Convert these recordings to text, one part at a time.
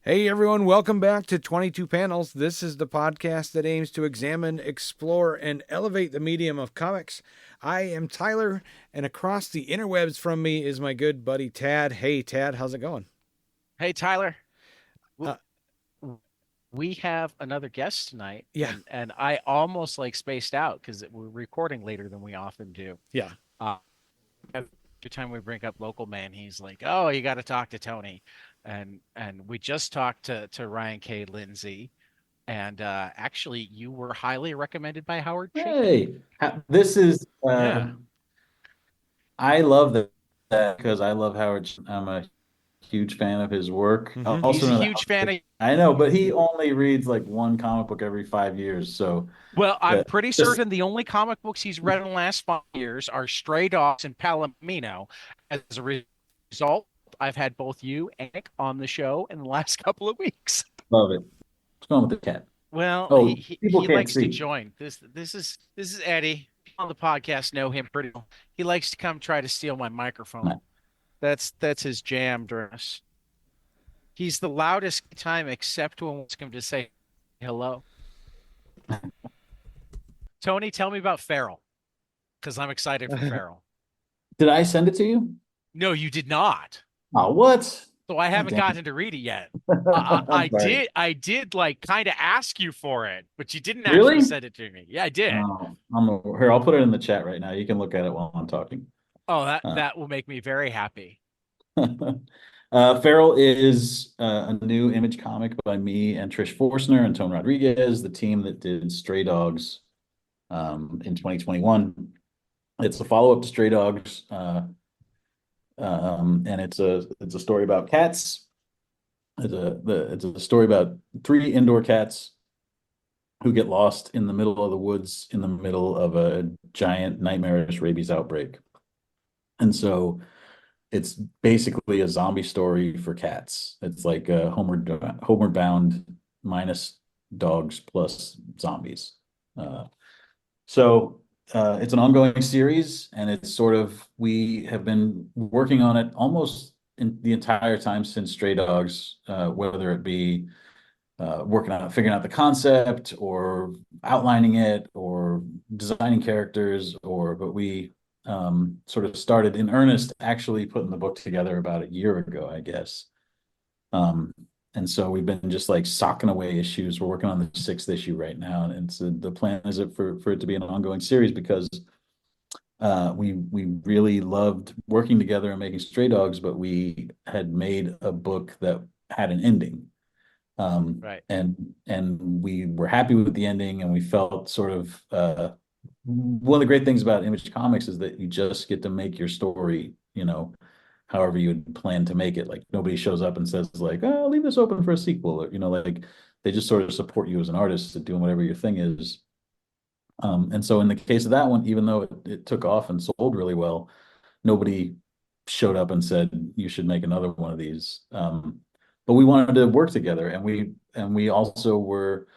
Hey everyone, welcome back to 22 Panels. This is the podcast that aims to examine, explore, and elevate the medium of comics. I am Tyler, and across the interwebs from me is my good buddy Tad. Hey Tad, how's it going? Hey, Tyler, w- Uh, we have another guest tonight, yeah, and I almost like spaced out because we're recording later than we often do. yeah. Uh, every time we bring up local man, he's like, "Oh, you got to talk to Tony," and we just talked to Ryan K. Lindsay, and actually, you were highly recommended by Howard Chaykin. Hey, this is Yeah. I love that because I love Howard. I'm a huge fan of his work. I Mm-hmm. also He's a know huge fan that of. I know, but he only reads like one comic book every 5 years. So Well, I'm that pretty just certain the only comic books he's read in the last 5 years are Stray Dogs and Palomino. As a result, I've had both you and Nick on the show in the last couple of weeks. love it. What's going on with the cat? Well, he Oh, he, people he can't likes to see. join. This is Eddie. People on the podcast know him pretty well. He likes to come try to steal my microphone. That's his jam during us. He's the loudest time except when we ask him to say hello. Tony, tell me about Farrell because I'm excited for Farrell. Did I send it to you? No, you did not. Oh, what? So I God haven't damn gotten it. to read it yet. I I'm sorry. did. I did like kind of ask you for it, but you didn't actually Really? send it to me. Yeah, I did. Here. I'll put it in the chat right now. You can look at it while I'm talking. Oh, that Uh, that will make me very happy. Feral is a new Image comic by me and Trish Forstner and Tone Rodriguez, the team that did Stray Dogs in 2021. It's a follow-up to Stray Dogs, and it's a story about cats. It's a story about three indoor cats who get lost in the middle of the woods in the middle of a giant nightmarish rabies outbreak. And so it's basically a zombie story for cats. It's like a homeward bound minus dogs plus zombies. Uh, so it's an ongoing series, and it's sort of we have been working on it almost in the entire time since Stray Dogs, whether it be working on it, figuring out the concept, or outlining it, or designing characters, but we sort of started in earnest actually putting the book together about a year ago, I guess. Um, and so we've been just like socking away issues. We're working on the sixth issue right now, and the plan is for it to be an ongoing series because we really loved working together and making Stray Dogs, but we had made a book that had an ending. Right. And we were happy with the ending, and we felt sort of one of the great things about Image Comics is that you just get to make your story, however you would plan to make it. Like nobody shows up and says like, "Oh, leave this open for a sequel," or like they just sort of support you as an artist at doing whatever your thing is. And so in the case of that one, even though it took off and sold really well, nobody showed up and said you should make another one of these. But we wanted to work together, and we also were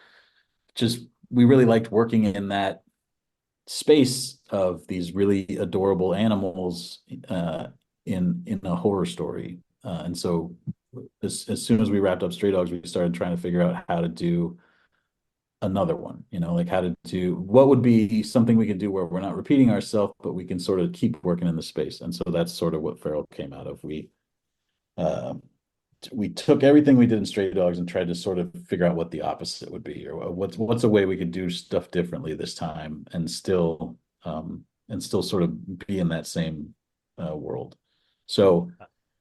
just we really liked working in that space of these really adorable animals in a horror story. And so as soon as we wrapped up Stray Dogs, we started trying to figure out how to do another one, like how to do what would be something we could do where we're not repeating ourselves, but we can sort of keep working in the space. And so that's sort of what Feral came out of. Uh, we took everything we did in Stray Dogs and tried to sort of figure out what the opposite would be, or what's a way we could do stuff differently this time and still sort of be in that same world. So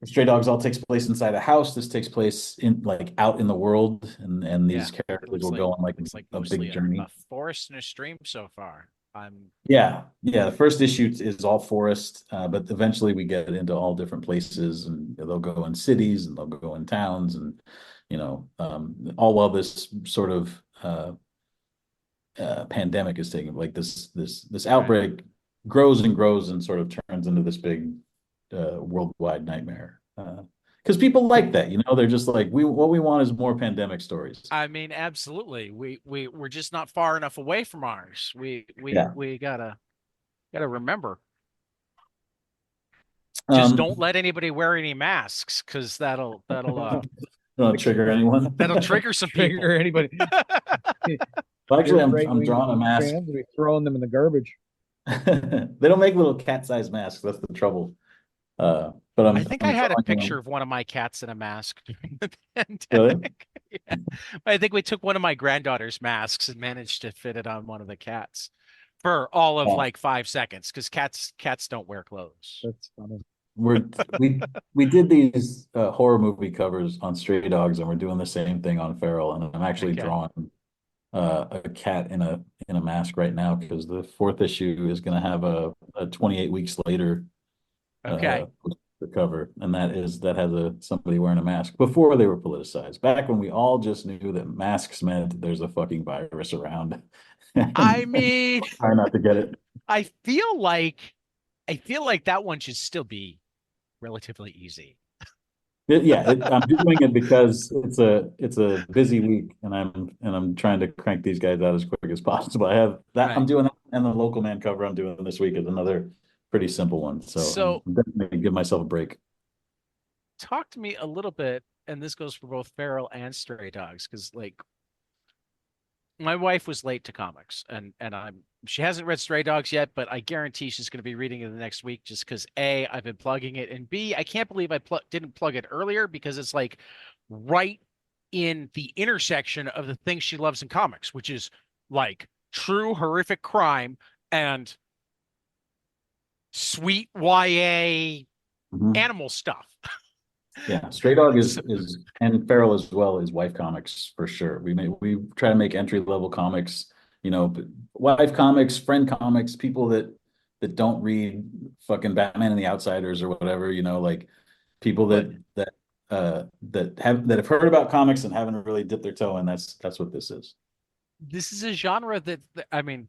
Stray Dogs all takes place inside a house. This takes place in like out in the world, and Yeah. these It characters looks will like go on like looks like a mostly big a journey. forest and a stream so far. I'm Yeah. The first issue is all forest, but eventually we get into all different places, and they'll go in cities and they'll go in towns, and all while this sort of pandemic is taking like this right. outbreak grows and grows and sort of turns into this big worldwide nightmare. Because people like that, they're just like what we want is more pandemic stories. I mean, absolutely. We're just not far enough away from ours. We we Yeah. we gotta remember. Just Um, don't let anybody wear any masks because that'll Don't trigger anyone. That'll trigger some people. Trigger anybody. Well, actually, Your I'm right-wing drawing a mask. fans will be throwing them in the garbage. They don't make little cat-sized masks. That's the trouble. But I think I I'm had a drawing picture them. of one of my cats in a mask during the Really? pandemic. Yeah. I think we took one of my granddaughter's masks and managed to fit it on one of the cats for all of Yeah. like 5 seconds because cats don't wear clothes. That's funny. We did these horror movie covers on Stray Dogs, and we're doing the same thing on Feral. And I'm actually Okay. drawing a cat in a mask right now because the fourth issue is going to have a 28 weeks later Okay. the cover, and that has somebody wearing a mask before they were politicized. Back when we all just knew that masks meant there's a fucking virus around. I mean, Try not to get it. I feel like that one should still be relatively easy. I'm doing it because it's a busy week, and I'm trying to crank these guys out as quick as possible. I have that Right. I'm doing that, and the local man cover I'm doing this week is another pretty simple one. So I'm definitely give myself a break. Talk to me a little bit, and this goes for both Feral and Stray Dogs, because like my wife was late to comics, and she hasn't read Stray Dogs yet, but I guarantee she's going to be reading it the next week just because A, I've been plugging it, and B, I can't believe I didn't plug it earlier because it's like right in the intersection of the things she loves in comics, which is like true horrific crime and sweet YA Mhm. animal stuff. Yeah, Stray Dog is and Feral as well is wife comics for sure. We try to make entry level comics, wife comics, friend comics, people that don't read fucking Batman and the Outsiders or whatever, like people that have heard about comics and haven't really dipped their toe in. That's what this is. This is a genre that I mean,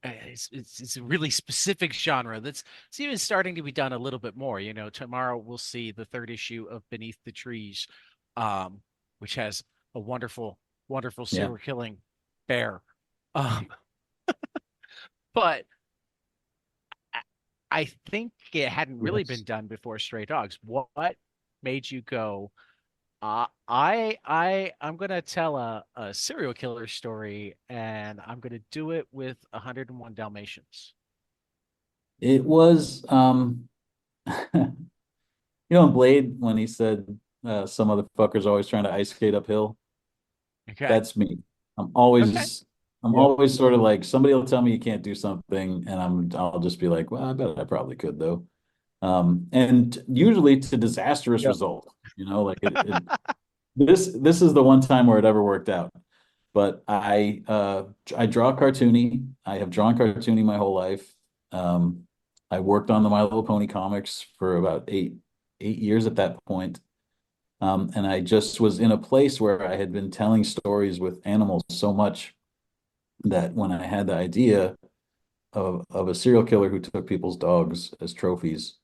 it's a really specific genre it's even starting to be done a little bit more. Tomorrow we'll see the third issue of Beneath the Trees, which has a wonderful serial killing bear. But I think it hadn't really been done before Stray Dogs. What made you go, I'm gonna tell a serial killer story, and I'm gonna do it with 101 Dalmatians. It was in Blade when he said some of the fuckers always trying to ice skate uphill. Okay. That's me. I'm Yep. always sort of like somebody will tell me you can't do something, and I'll just be like, well, I bet I probably could though. And usually to disastrous Yep. result, like this is the one time where it ever worked out. But I draw cartoony. I have drawn cartoony my whole life. I worked on the My Little Pony comics for about eight years at that point. And I just was in a place where I had been telling stories with animals so much that when I had the idea of a serial killer who took people's dogs as trophies,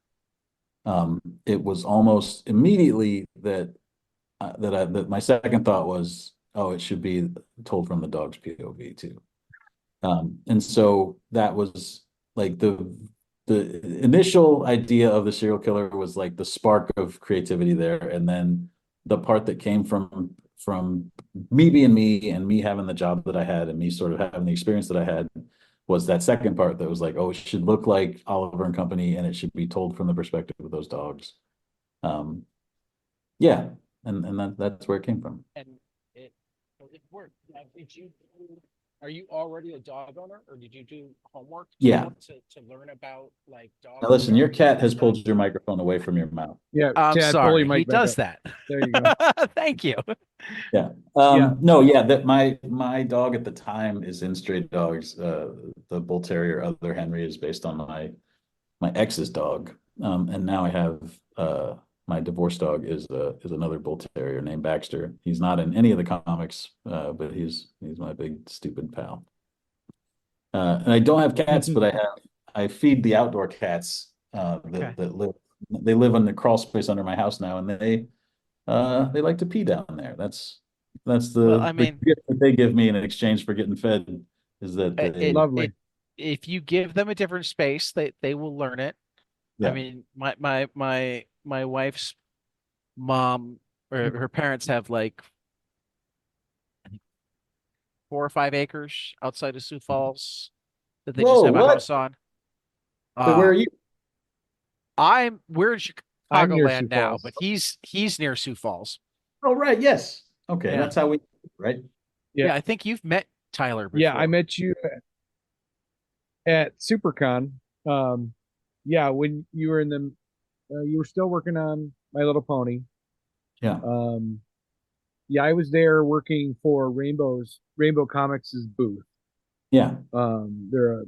it was almost immediately that my second thought was, oh, it should be told from the dog's POV too. And so that was like the initial idea of the serial killer was like the spark of creativity there, and then the part that came from me being me and me having the job that I had and me sort of having the experience that I had was that second part that was like, oh, it should look like Oliver and Company, and it should be told from the perspective of those dogs. Yeah, and that's where it came from. And it worked. Now, are you already a dog owner, or did you do homework Yeah. to learn about like dogs? Now listen, your cat has pulled your microphone away from your mouth. Yeah, I'm Chad, pull sorry. your mic He back does up. that. There you go. Thank you. Yeah. Yeah. No, yeah, that my dog at the time is in Stray Dogs. The Bull Terrier, Other Henry, is based on my ex's dog. And now I have my divorced dog is another Bull Terrier named Baxter. He's not in any of the comics, but he's my big stupid pal. And I don't have cats, but I feed the outdoor cats Okay. that live in the crawl space under my house now, and they like to pee down there. That's Well, I the mean, gift that they give me in exchange for getting fed is that they Lovely. if you give them a different space, they will learn it. I yeah. mean, my wife's mom Her parents have like 4 or 5 acres outside of Sioux Falls that they just Whoa, have a what? house on. So where Uh, are you? we're in I'm near Sioux Chicagoland now, Falls. but he's near Sioux Falls. Oh, right. Yes. Okay. Yeah. That's how we, right? Yeah. Yeah, I think you've met Tyler Yeah, I before. met you at SuperCon. Yeah, when you were in the you were still working on My Little Pony. Yeah. Um, yeah, I was there working for Rainbow Comics' booth. Yeah. They're are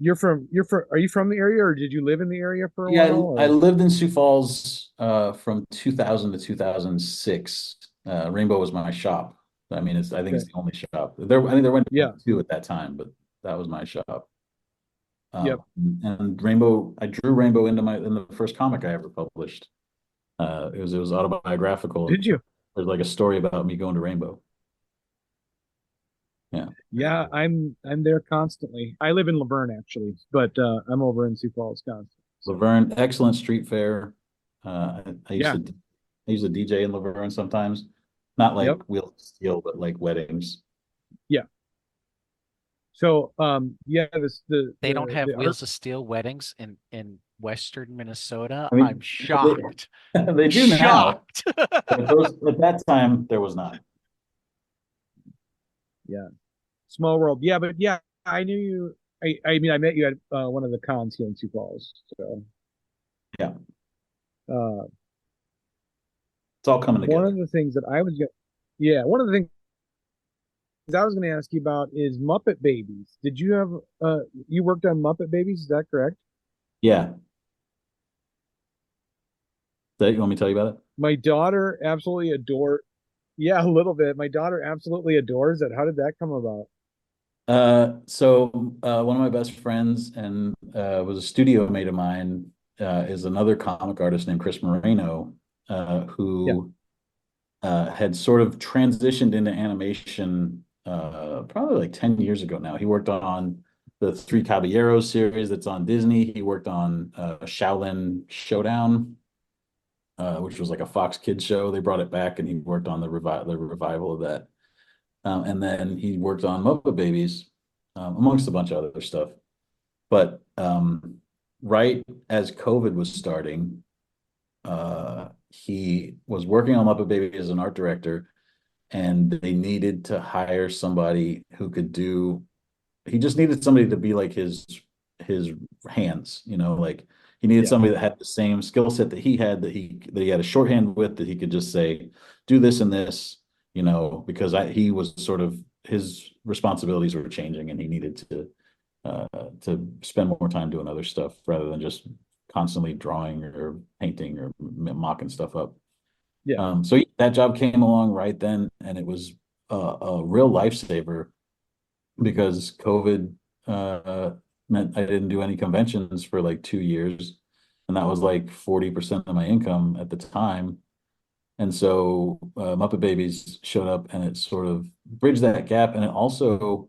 you from the area, or did you live in the area for a Yeah. while, I or? lived in Sioux Falls from 2000 to 2006. Rainbow was my shop. I mean, I think it's Okay. the only shop. I think there went Yeah. two at that time, but that was my shop. Yep. And Rainbow, I drew Rainbow in the first comic I ever published. It was autobiographical. Did you? There's like a story about me going to Rainbow. Yeah. Yeah, I'm there constantly. I live in Laverne actually, but I'm over in Sioux Falls constantly. So Laverne, excellent street fair. I used yeah. to DJ in Laverne sometimes, not like Yep. Wheel of Steel, but like weddings. Yeah. So yeah, this They don't have the art. Wheels of Steel weddings in Western Minnesota. I I'm mean, shocked. they do now, Shocked. but at that time there was not. Yeah. Small world. Yeah, but yeah, I knew you. I mean, I met you at one of the cons here in Sioux Falls. So Yeah, uh, it's all coming one of together. the things that I was going yeah, one of the things I was going to ask you about is Muppet Babies. Did you have you worked on Muppet Babies? Is that correct? Yeah, you want me to tell you about it? My daughter absolutely adore. Yeah, a little bit. My daughter absolutely adores it. How did that come about? One of my best friends and was a studio mate of mine is another comic artist named Chris Moreno, Yeah. who had sort of transitioned into animation probably like 10 years ago now. He worked on the Three Caballeros series that's on Disney. He worked on Shaolin Showdown, which was like a Fox Kids show. They brought it back, and he worked on the revival of that. And then he worked on Muppet Babies, amongst a bunch of other stuff. But right as COVID was starting, he was working on Muppet Babies as an art director, and they needed to hire somebody who could do. He just needed somebody to be like his hands, like he needed Yeah. somebody that had the same skill set that he had, that he had a shorthand with, that he could just say, do this and this, because he was sort of, his responsibilities were changing, and he needed to spend more time doing other stuff rather than just constantly drawing or painting or mocking stuff up. Yeah. So that job came along right then, and it was a real lifesaver, because COVID meant I didn't do any conventions for like 2 years, and that was like 40% of my income at the time. And so Muppet Babies showed up, and it sort of bridged that gap, and it also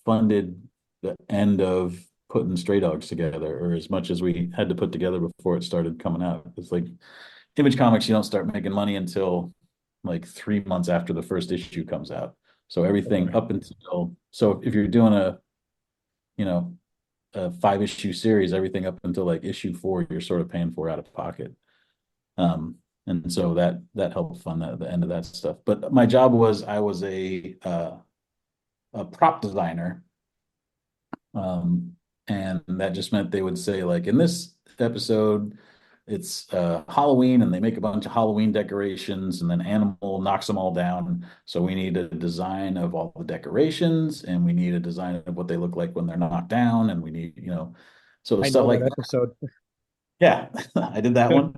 funded the end of putting Stray Dogs together, or as much as we had to put together before it started coming out. It's like Image Comics, you don't start making money until like 3 months after the first issue comes out. So everything Okay. up until, so if you're doing you know, a 5 issue series, everything up until like issue 4, you're sort of paying for out of pocket. And so that helped fund the end of that stuff. But my job was, I was a prop designer. And that just meant they would say, like, in this episode, it's Halloween, and they make a bunch of Halloween decorations, and then Animal knocks them all down. So we need a design of all the decorations, and we need a design of what they look like when they're knocked down, and we need, so I stuff know like that that. episode. Yeah, I did that one.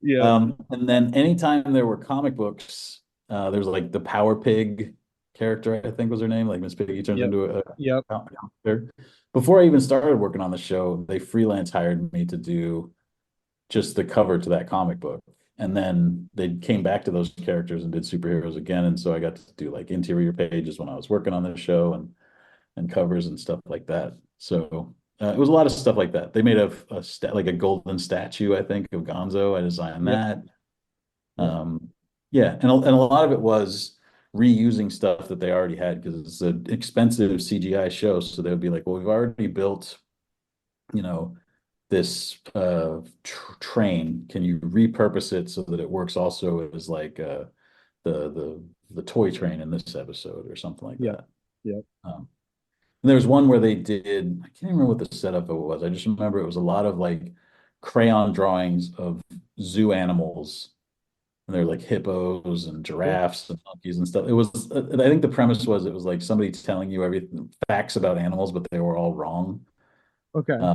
Yeah. And then anytime there were comic books, there was like the Power Pig character, I think was her name, like Miss Piggy turns Yep. into a Yep. character. Before I even started working on the show, they freelance hired me to do just the cover to that comic book. And then they came back to those characters and did superheroes again. And so I got to do like interior pages when I was working on the show, and covers and stuff like that. So it was a lot of stuff like that. They made like a golden statue, I think, of Gonzo. I designed Yep. that. Yep. Um, Yeah, and a lot of it was reusing stuff that they already had because it's an expensive CGI show. So they would be like, well, we've already built, you know, this train. Can you repurpose it so that it works also as like the toy train in this episode or something like Yeah. that? Yeah. And there was one where they did, I can't remember what the setup of it was. I just remember it was a lot of like crayon drawings of zoo animals. And they're like hippos and Cool. giraffes and monkeys and stuff. It was, I think the premise was it was like somebody telling you everything, facts about animals, but they were all wrong. Okay. Uh,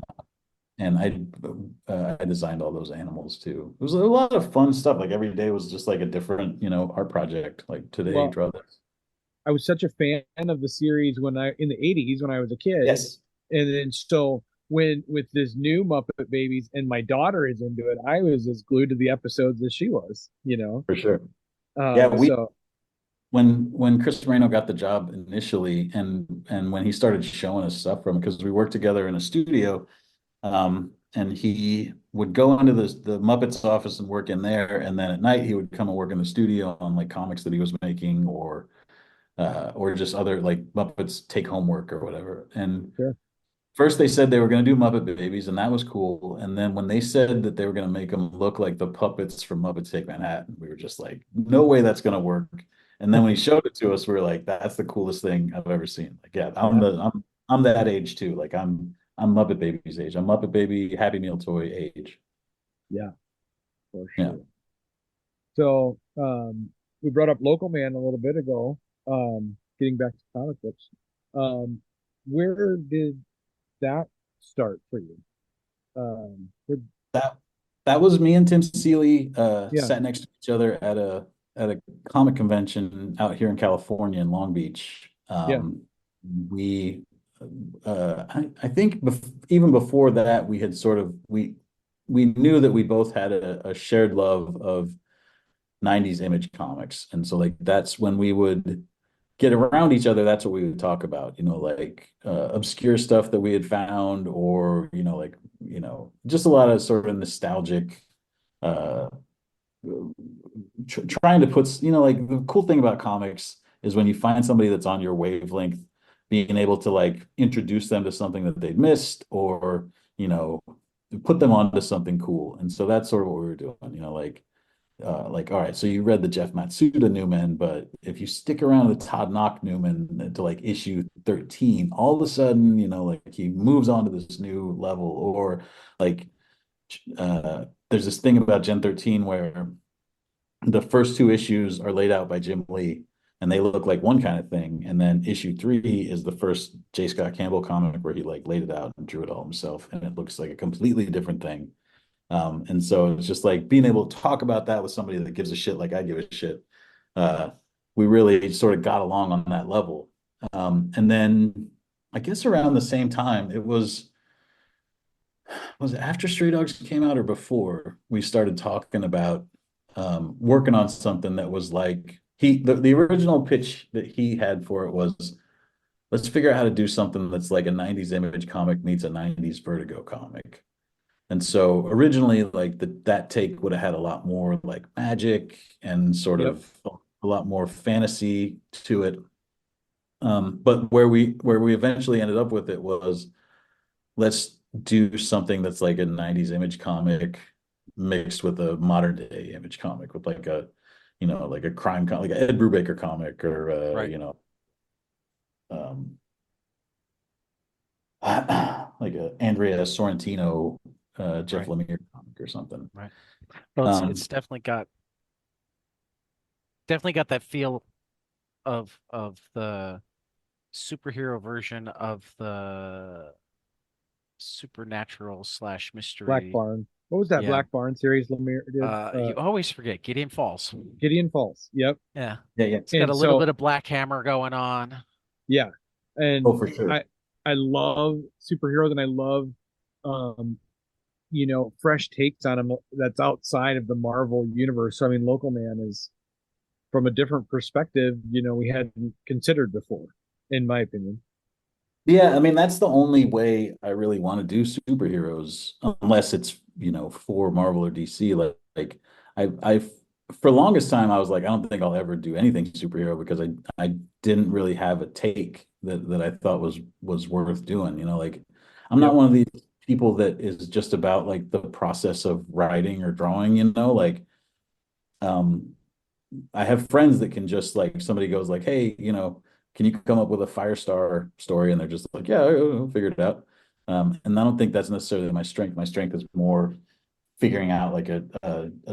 and I designed all those animals too. It was a lot of fun stuff. Like every day was just like a different, art project. Like today, Well, draw this. I was such a fan of the series when I in the 80s when I was a kid. Yes, And then so when with this new Muppet Babies and my daughter is into it, I was as glued to the episodes as she was, for sure. Yeah, we So when Chris Moreno got the job initially, and when he started showing us stuff from, because we worked together in a studio, and he would go into the Muppets office and work in there, and then at night he would come and work in the studio on like comics that he was making, or just other like Muppets take homework or whatever. And sure. first they said they were going to do Muppet Babies, and that was cool. And then when they said that they were going to make them look like the puppets from Muppets Take Manhattan, we were just like, no way that's going to work. And then when he showed it to us, we were like, that's the coolest thing I've ever seen. Like, yeah, Yeah. I'm that age too. Like I'm Muppet Baby's age. I'm Muppet Baby Happy Meal toy age. Yeah, for Yeah. sure. So we brought up Local Man a little bit ago. Getting back to comic books. Where did that start for you? That that was me and Tim Seeley Yeah, sat next to each other at a comic convention out here in California in Long Beach. yeah, We I think even before that we had sort of we knew that we both had a shared love of 90s Image Comics, and so like that's when we would get around each other, that's what we would talk about, like obscure stuff that we had found, or like just a lot of sort of nostalgic uh trying to put, like the cool thing about comics is when you find somebody that's on your wavelength, being able to like introduce them to something that they'd missed, or put them onto something cool. And so that's sort of what we were doing, like, all right, so you read the Jeff Matsuda Newman, but if you stick around the Todd Knock Newman to like issue 13, all of a sudden, like he moves on to this new level. Or like there's this thing about Gen 13 where the first two issues are laid out by Jim Lee, and they look like one kind of thing. And then issue 3 is the first J. Scott Campbell comic where he like laid it out and drew it all himself, and it looks like a completely different thing. And so it's just like being able to talk about that with somebody that gives a shit like I give a shit. Uh, we really sort of got along on that level. And then I guess around the same time, was it after Stray Dogs came out or before we started talking about working on something that was like the original pitch that he had for it was, let's figure out how to do something that's like a 90s Image comic meets a 90s Vertigo comic. And so originally, like that take would have had a lot more like magic and sort yep, of a lot more fantasy to it. But where we eventually ended up with it was, let's do something that's like a 90s Image comic mixed with a modern day Image comic, with like like a crime comic, like an Ed Brubaker comic, or Right. um, like a Andrea Sorrentino, Jeff Right. Lemire comic or something. Right. Well, it's Um, definitely got that feel of the superhero version of the supernatural slash Black mystery. Barn. What was that Yeah. Black Barn series Lemire did? You always forget Gideon Falls. Gideon Falls. Yep. Yeah. yeah, yeah. It's got a And little so bit of Black Hammer going on. yeah, and Oh, for sure. I love superheroes, and I love um fresh takes on them that's outside of the Marvel universe. So I mean, Local Man is from a different perspective, we hadn't considered before, in my opinion. Yeah, I mean that's the only way I really want to do superheroes, unless it's for Marvel or DC. Like I for the longest time, I was like, I don't think I'll ever do anything superhero because I didn't really have a take that I thought was worth doing. You know, like I'm not Yep. one of these people that is just about like the process of writing or drawing, you know, like um I have friends that can just like somebody goes like, hey, you know, can you come up with a Firestar story? And they're just like, yeah, I'll figure it out. And I don't think that's necessarily my strength. My strength is more figuring out like a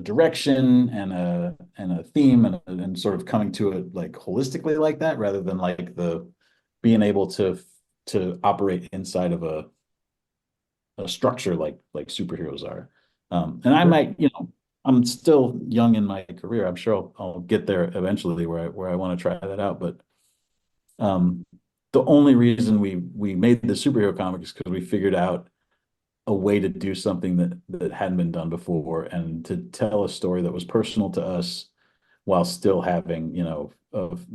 direction and a theme and sort of coming to it like holistically like that rather than like the being able to operate inside of a structure like superheroes are. And I Sure. might, you know, I'm still young in my career. I'm sure I'll get there eventually where I want to try that out. But um, the only reason we made the superhero comic is because we figured out a way to do something that hadn't been done before and to tell a story that was personal to us while still having, you know, of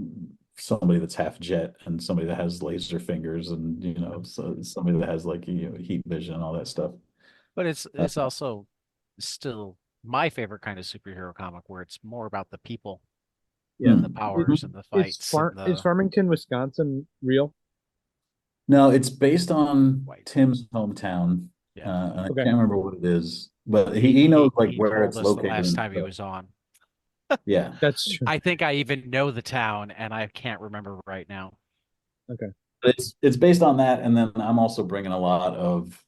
somebody that's half jet and somebody that has laser fingers and, you know, so somebody that has like, you know, heat vision and all that stuff. But it's Uh, it's also still my favorite kind of superhero comic where it's more about the people Yeah. and the It, powers and the fights and is the Farmington, Wisconsin real? No, it's based on white. Tim's hometown. Yeah. And I Okay. can't remember what it is, but He he knows he like he where told it's us the located last and time he stuff. was on. Yeah. That's true. I think I even know the town and I can't remember right now. Okay. But it's based on that, and then I'm also bringing a lot of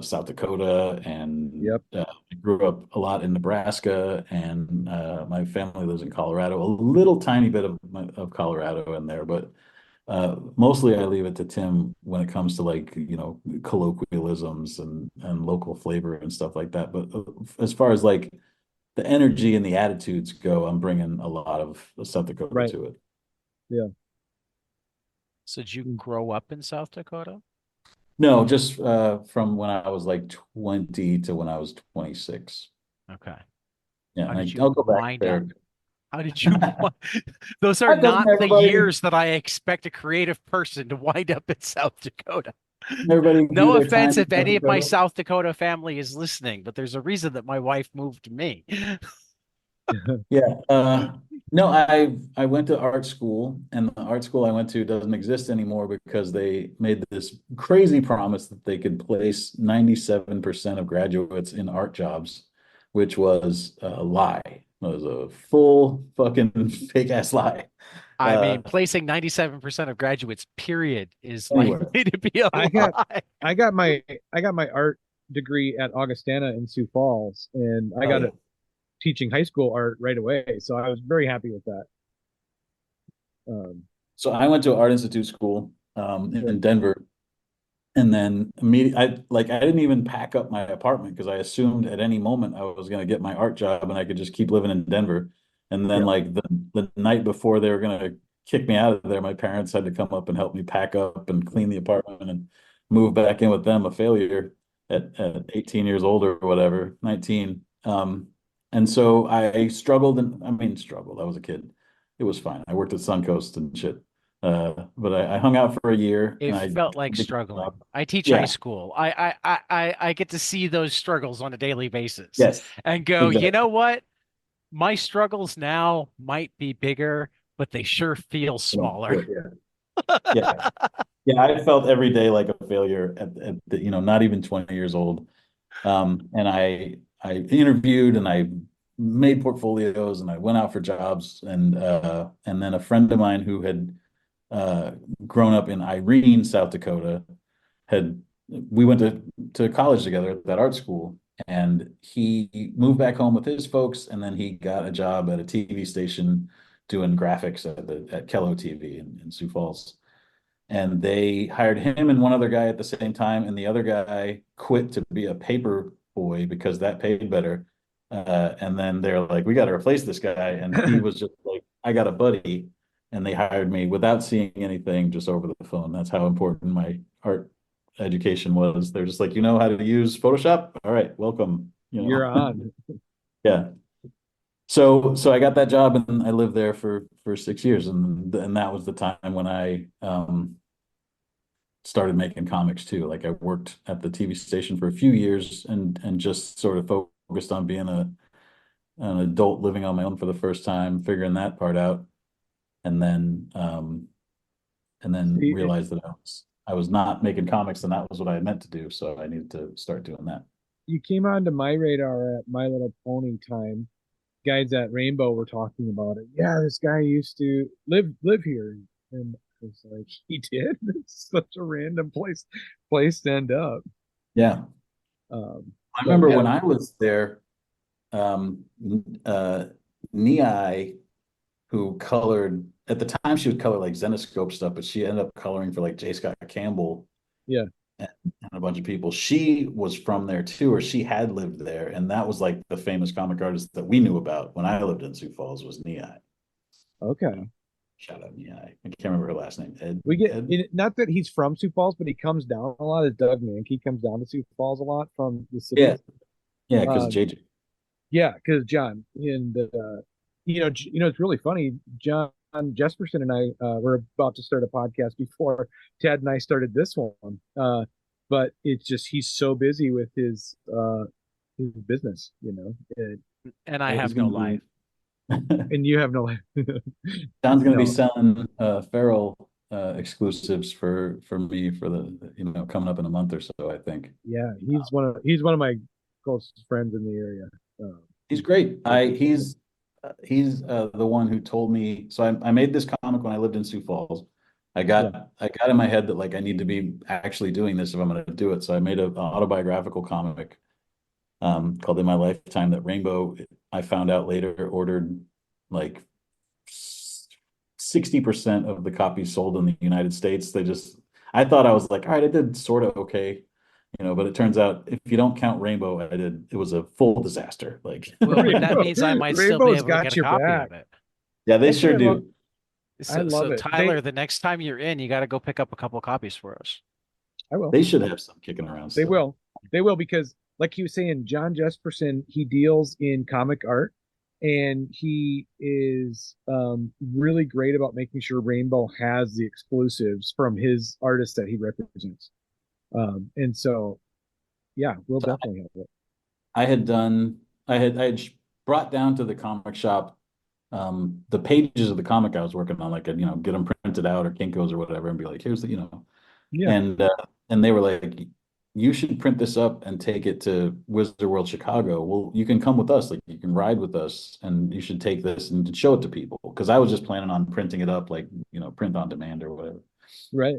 South Dakota, and Yep. I grew up a lot in Nebraska, and my family lives in Colorado. A little tiny bit of Colorado in there, but mostly I leave it to Tim when it comes to like, you know, colloquialisms and local flavor and stuff like that. But as far as like the energy and the attitudes go, I'm bringing a lot of South Dakota Right. to it. Yeah. So did you Mm. grow up in South Dakota? No, just from when I was like 20 to when I was 26. Okay. Yeah, How and did I'll you go back wind up? there. How did you? Those are That doesn't not the everybody years that I expect a creative person to wind up in South Dakota. everybody do No their offense time in if South any of my Dakota? South Dakota family is listening, but there's a reason that my wife moved me. Yeah. No, I went to art school, and the art school I went to doesn't exist anymore because they made this crazy promise that they could place 97% of graduates in art jobs, which was a lie. It was a full fucking fake ass lie. I Uh, mean, placing 97% of graduates, period, is anywhere. likely to be a I got lie. I got my I got my art degree at Augustana in Sioux Falls, and I Oh got yeah. it teaching high school art right away. So I was very happy with that. Um, So I went to Art Institute school yeah. in Denver, and then immediately I didn't even pack up my apartment because I assumed at any moment I was going to get my art job and I could just keep living in Denver. And then Yeah. like the night before they were going to kick me out of there, my parents had to come up and help me pack up and clean the apartment and move back in with them, a failure at 18 years old or whatever, 19. And so I struggled, and I mean struggled. I was a kid. It was fine. I worked at Suncoast and shit. But I hung out for a year It and I felt like did a struggling. job. I teach high Yeah, school. I get to see those struggles on a daily basis yes, and go, you exactly. know what? My struggles now might be bigger, but they sure feel smaller. Yeah, yeah, yeah. I felt every day like a failure at the, you know, not even 20 years old. And I interviewed and I made portfolios and I went out for jobs and then a friend of mine who had uh grown up in Irene, South Dakota, had we went to college together at that art school, and he moved back home with his folks, and then he got a job at a TV station doing graphics at Kello TV in Sioux Falls. And they hired him and one other guy at the same time, and the other guy quit to be a paper boy because that paid better. And then they're like, we got to replace this guy, and he was just like, I got a buddy, and they hired me without seeing anything, just over the phone. That's how important my art education was. They're just like, you know how to use Photoshop? All right, welcome. You You're know, on. yeah. So I got that job and I lived there for 6 years, and that was the time when I started making comics too. Like I worked at the TV station for a few years and just sort of focused on being an adult living on my own for the first time, figuring that part out, and then See, realized that I was not making comics, and that was what I meant to do. So I needed to start doing that. you came onto my radar at My Little Pony time. Guys at Rainbow were talking about it. Yeah, this guy used to live here, and I was like, he did. It's such a random place to end up. Yeah. I But remember yeah, when I was there, um, uh, Nei, who colored at the time, she would color like Zenoscope stuff, but she ended up coloring for like J. Scott Campbell yeah, and a bunch of people. She was from there too, or she had lived there, and that was like the famous comic artist that we knew about when I lived in Sioux Falls was Nei. okay. Shout out Nei. I can't remember her last name. We get Ed? not that he's from Sioux Falls, but he comes down a lot. As Doug Mankey comes down to Sioux Falls a lot from the Yeah, cities. yeah, because Um, JJ. yeah, because John and it's really funny. John Jesperson and I were about to start a podcast before Ted and I started this one. But it's just he's so busy with his business, And I He's have no gonna life. and you have no life. John's going to be No, selling Feral exclusives for me for the coming up in a month or so, I think. yeah, he's one of my closest friends in the area. Um, He's great. He's the one who told me. So I made this comic when I lived in Sioux Falls. yeah, I got in my head that like I need to be actually doing this if I'm going to do it. So I made an autobiographical comic called In My Lifetime that Rainbow, I found out later, ordered like 60% of the copies sold in the United States. I thought I was like, all right, I did sort of okay, but it turns out if you don't count Rainbow, it was a full disaster. Like, Well, that means I might still be Rainbow's able to get got a your copy back. of it. yeah, they That's what sure I love. do. I love So it. Tyler, the next time you're in, you got to go pick up a couple copies for us. I will. They should have some kicking around They still. will. They will because, like he was saying, John Jesperson, he deals in comic art, and he is really great about making sure Rainbow has the exclusives from his artists that he represents. And so, yeah, we'll So definitely have it. I had done, I had brought down to the comic shop the pages of the comic I was working on, like, get them printed out or Kinko's or whatever, and be like, here's Yeah, and and they were like, you should print this up and take it to Wizard World Chicago. Well, you can come with us, like you can ride with us, and you should take this and show it to people. Because I was just planning on printing it up, like print on demand or whatever. right.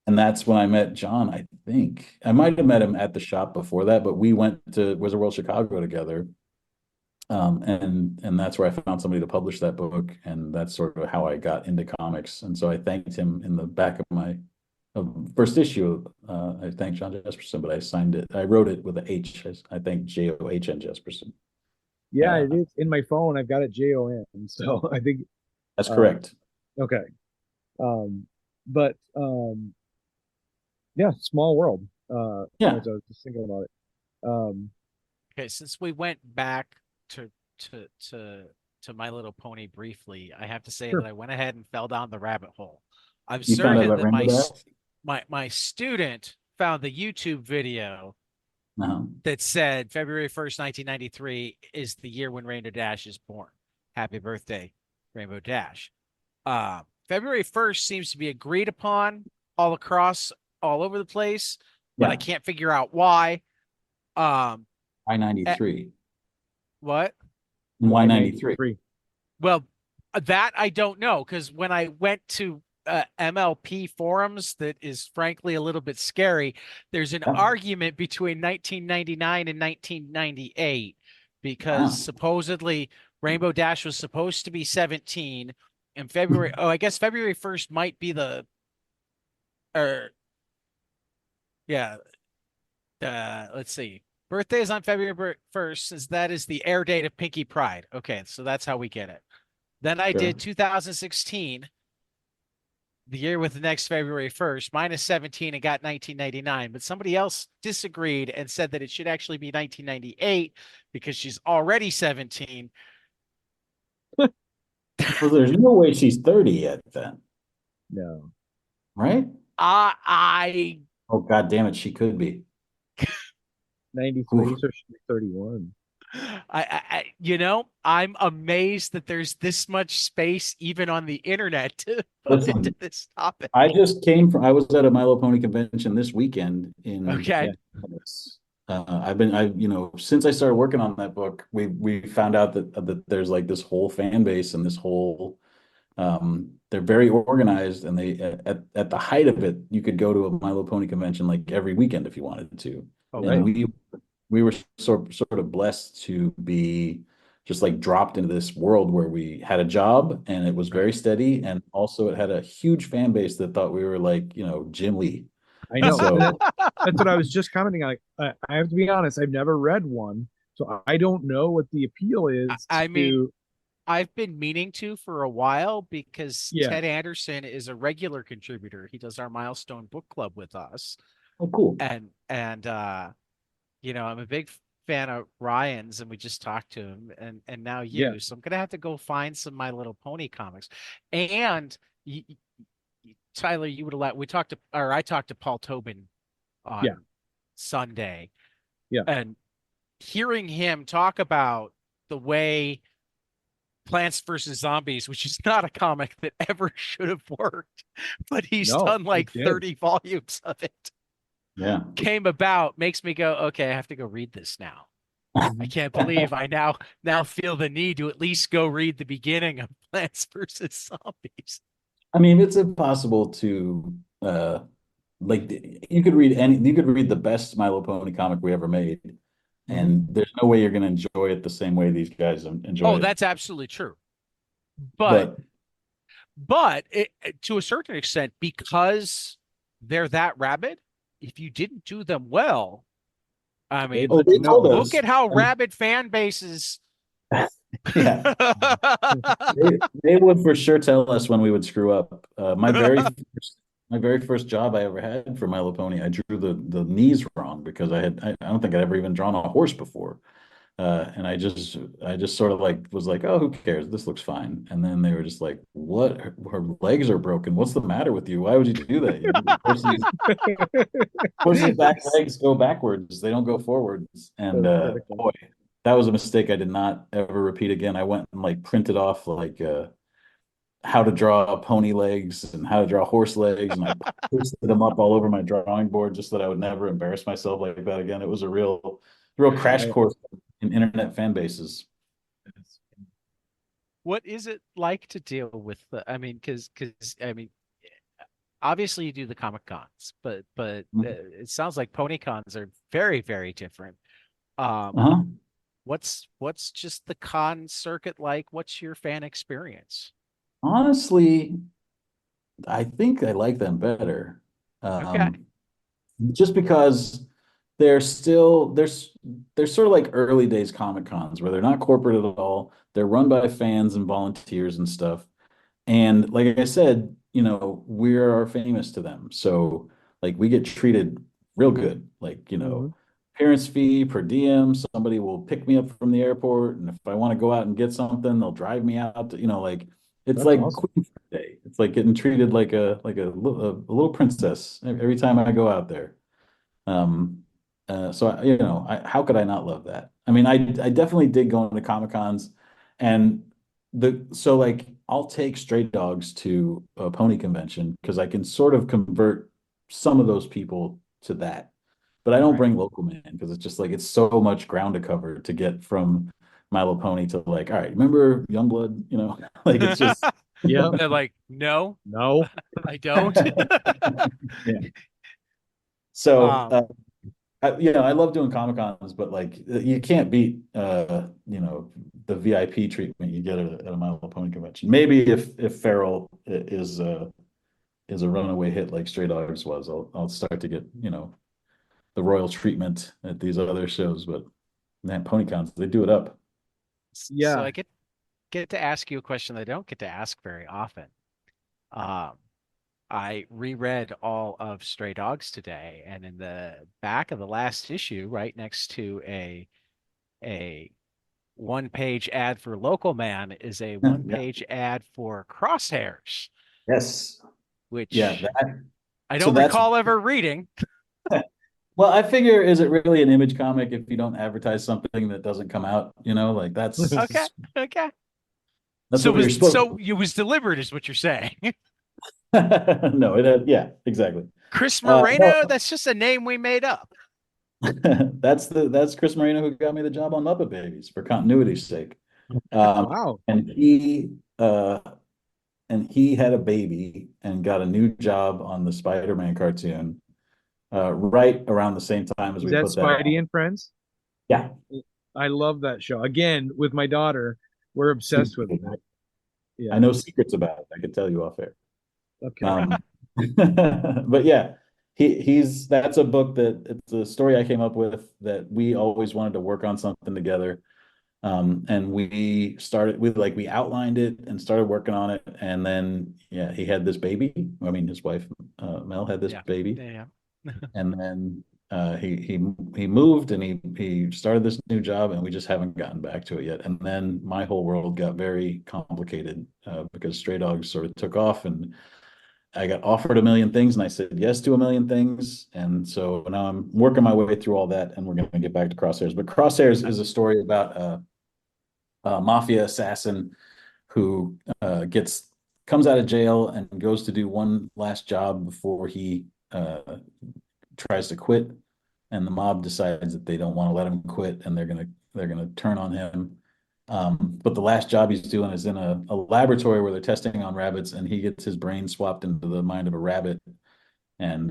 And that's when I met John. I think I might have met him at the shop before that, but we went to Wizard World Chicago together. And that's where I found somebody to publish that book, and that's sort of how I got into comics. And so I thanked him in the back of my first issue. I thanked John Jesperson, but I signed it. I wrote it with an H. I thanked John Jesperson. Yeah, it is in my phone. I've got it JON. So I think That's correct. okay. But yeah, small world. Yeah. As I was just thinking about it. Okay, since we went back to to to My Little Pony briefly, I have to say Sure. that I went ahead and fell down the rabbit hole. I'm You found out certain about that Rainbow Dash? my student found the YouTube video Uh-huh. that said February 1st, 1993 is the year when Rainbow Dash is born. Happy birthday, Rainbow Dash. February 1st seems to be agreed upon all across, all over the place, but Yeah. I can't figure out why. I-93. What? Y93. Well, that I don't know, because when I went to MLP forums, that is frankly a little bit scary. There's an Yeah. argument between 1999 and 1998 because Wow. supposedly Rainbow Dash was supposed to be 17 in February. Oh, I guess February 1st might be yeah. Let's see. Birthday is on February 1st, since that is the air date of Pinky Pride. Okay, so that's how we get it. Then I Sure. did 2016, the year with the next February 1st, minus 17 and got 1999. But somebody else disagreed and said that it should actually be 1998 because she's already 17. Well, there's no way she's 30 yet then, No. right? I Oh, God damn it, she could be. 93, Oof. so she'll be 31. I'm amazed that there's this much space even on the internet to put into Listen, this topic. I was at a My Little Pony convention this weekend in Okay. Minneapolis. Since I started working on that book, we found out that there's like this whole fan base and this whole, they're very organized, and they, at the height of it, you could go to a My Little Pony convention like every weekend if you wanted to. Oh, And wow. we were sort of blessed to be just like dropped into this world where we had a job and it was very Right. steady, and also it had a huge fan base that thought we were like, Jim Lee. I know. So And that's what I was just commenting on. I have to be honest, I've never read one, so I don't know what the appeal I is I mean, to, I've been meaning to for a while because yeah. Ted Anderson is a regular contributor. He does our Milestone Book Club with us. oh, cool. I'm a big fan of Ryan's, and we just talked to him, and now Yeah. you. So I'm gonna have to go find some My Little Pony comics. And Tyler, you would allow I talked to Paul Tobin Yeah. on Sunday, Yeah. and hearing him talk about the way Plants vs. Zombies, which is not a comic that ever should have worked, but he's No, done it like did. 30 volumes of it, Yeah. came about, makes me go, okay, I have to go read this now. I can't believe I now feel the need to at least go read the beginning of Plants vs. Zombies. I mean, it's impossible to like you could read the best My Little Pony comic we ever made, Mhm. and there's no way you're going to enjoy it the same way these guys enjoy Oh, it. that's absolutely true. But But to a certain extent, because they're that rabid, if you didn't do them well, I They'd mean, oh, let they you told know. look us, at how rabid fan bases. yeah, they would for sure tell us when we would screw up. My very first job I ever had for My Little Pony, I drew the knees wrong because I don't think I'd ever even drawn a horse before. And I just sort of like was like, oh, who cares? This looks fine. And then they were just like, what? Her legs are broken. What's the matter with you? Why would you do that? Horses' back legs go backwards. They don't go forwards. And So critical. boy, that was a mistake I did not ever repeat again. I went and like printed off like how to draw pony legs and how to draw horse legs, and I posted them up all over my drawing board just so that I would never embarrass myself like that again. It was a real crash I, course in internet fan bases. What is it like to deal with I mean, because I mean, obviously you do the Comic Cons, but it sounds like Pony Cons are very, very different. Um, Uh-huh. what's just the con circuit like? What's your fan experience? Honestly, I think I like them better. Okay. Um, just because they're sort of like early days Comic Cons where they're not corporate at all. They're run by fans and volunteers and stuff. And like I said, we are famous to them. So like we get treated real good. Like, mhm. appearance fee, per diem, somebody will pick me up from the airport. And if I want to go out and get something, they'll drive me out to, like it's That's like awesome. Queen Day. It's like getting treated like a little princess every time I go out there. Um, how could I not love that? I mean, I definitely did going to Comic Cons, and like I'll take stray dogs to a pony convention because I can sort of convert some of those people to that, but I don't Right. bring local man because it's just like it's so much ground to cover to get from My Little Pony to like, all right, remember Youngblood? Like it's just Yeah. They're like, no, No. I don't. yeah. So Um, I love doing Comic Cons, but like you can't beat the VIP treatment you get at a My Little Pony convention. Maybe if Feral is a runaway hit like Stray Dogs was, I'll start to get the royal treatment at these other shows. But man, Pony Cons, they do it up. so Yeah. I get to ask you a question that I don't get to ask very often. Um, I reread all of Stray Dogs today, and in the back of the last issue, right next to a one-page ad for Local Man, is a Yeah. one-page ad for Crosshairs, Yes. Yeah. which I So don't that's recall ever reading. Well, I figure, is it really an Image comic if you don't advertise something that doesn't come out? You know, like Okay, okay. that's what you're supposed So it was deliberate, is what you're saying. to. No, yeah, exactly. Chris No, Moreno, that's just a name we made up. that's Chris Marino who got me the job on Muppet Babies for continuity's sake. Um, Wow. and he had a baby and got a new job on the Spider-Man cartoon right around the same time as Is we that put that Spidey on. and Friends? Yeah. I love that show. Again, with my daughter, we're obsessed with it. I Yeah. know secrets about it. I could tell you off air. Okay. But yeah, he's that's a book that it's a story I came up with that we always wanted to work on something together. And we outlined it and started working on it. And then, yeah, he had this baby. I mean, his wife, Mel, had this Yeah. baby. Yeah. And then he moved and he started this new job, and we just haven't gotten back to it yet. And then my whole world got very complicated because Stray Dogs sort of took off, and I got offered a million things, and I said yes to a million things. And so now I'm working my way through all that, and we're going to get back to Crosshairs. But Crosshairs is a story about a mafia assassin who comes out of jail and goes to do one last job before he tries to quit, and the mob decides that they don't want to let him quit, and they're gonna turn on him. But the last job he's doing is in a laboratory where they're testing on rabbits, and he gets his brain swapped into the mind of a rabbit, and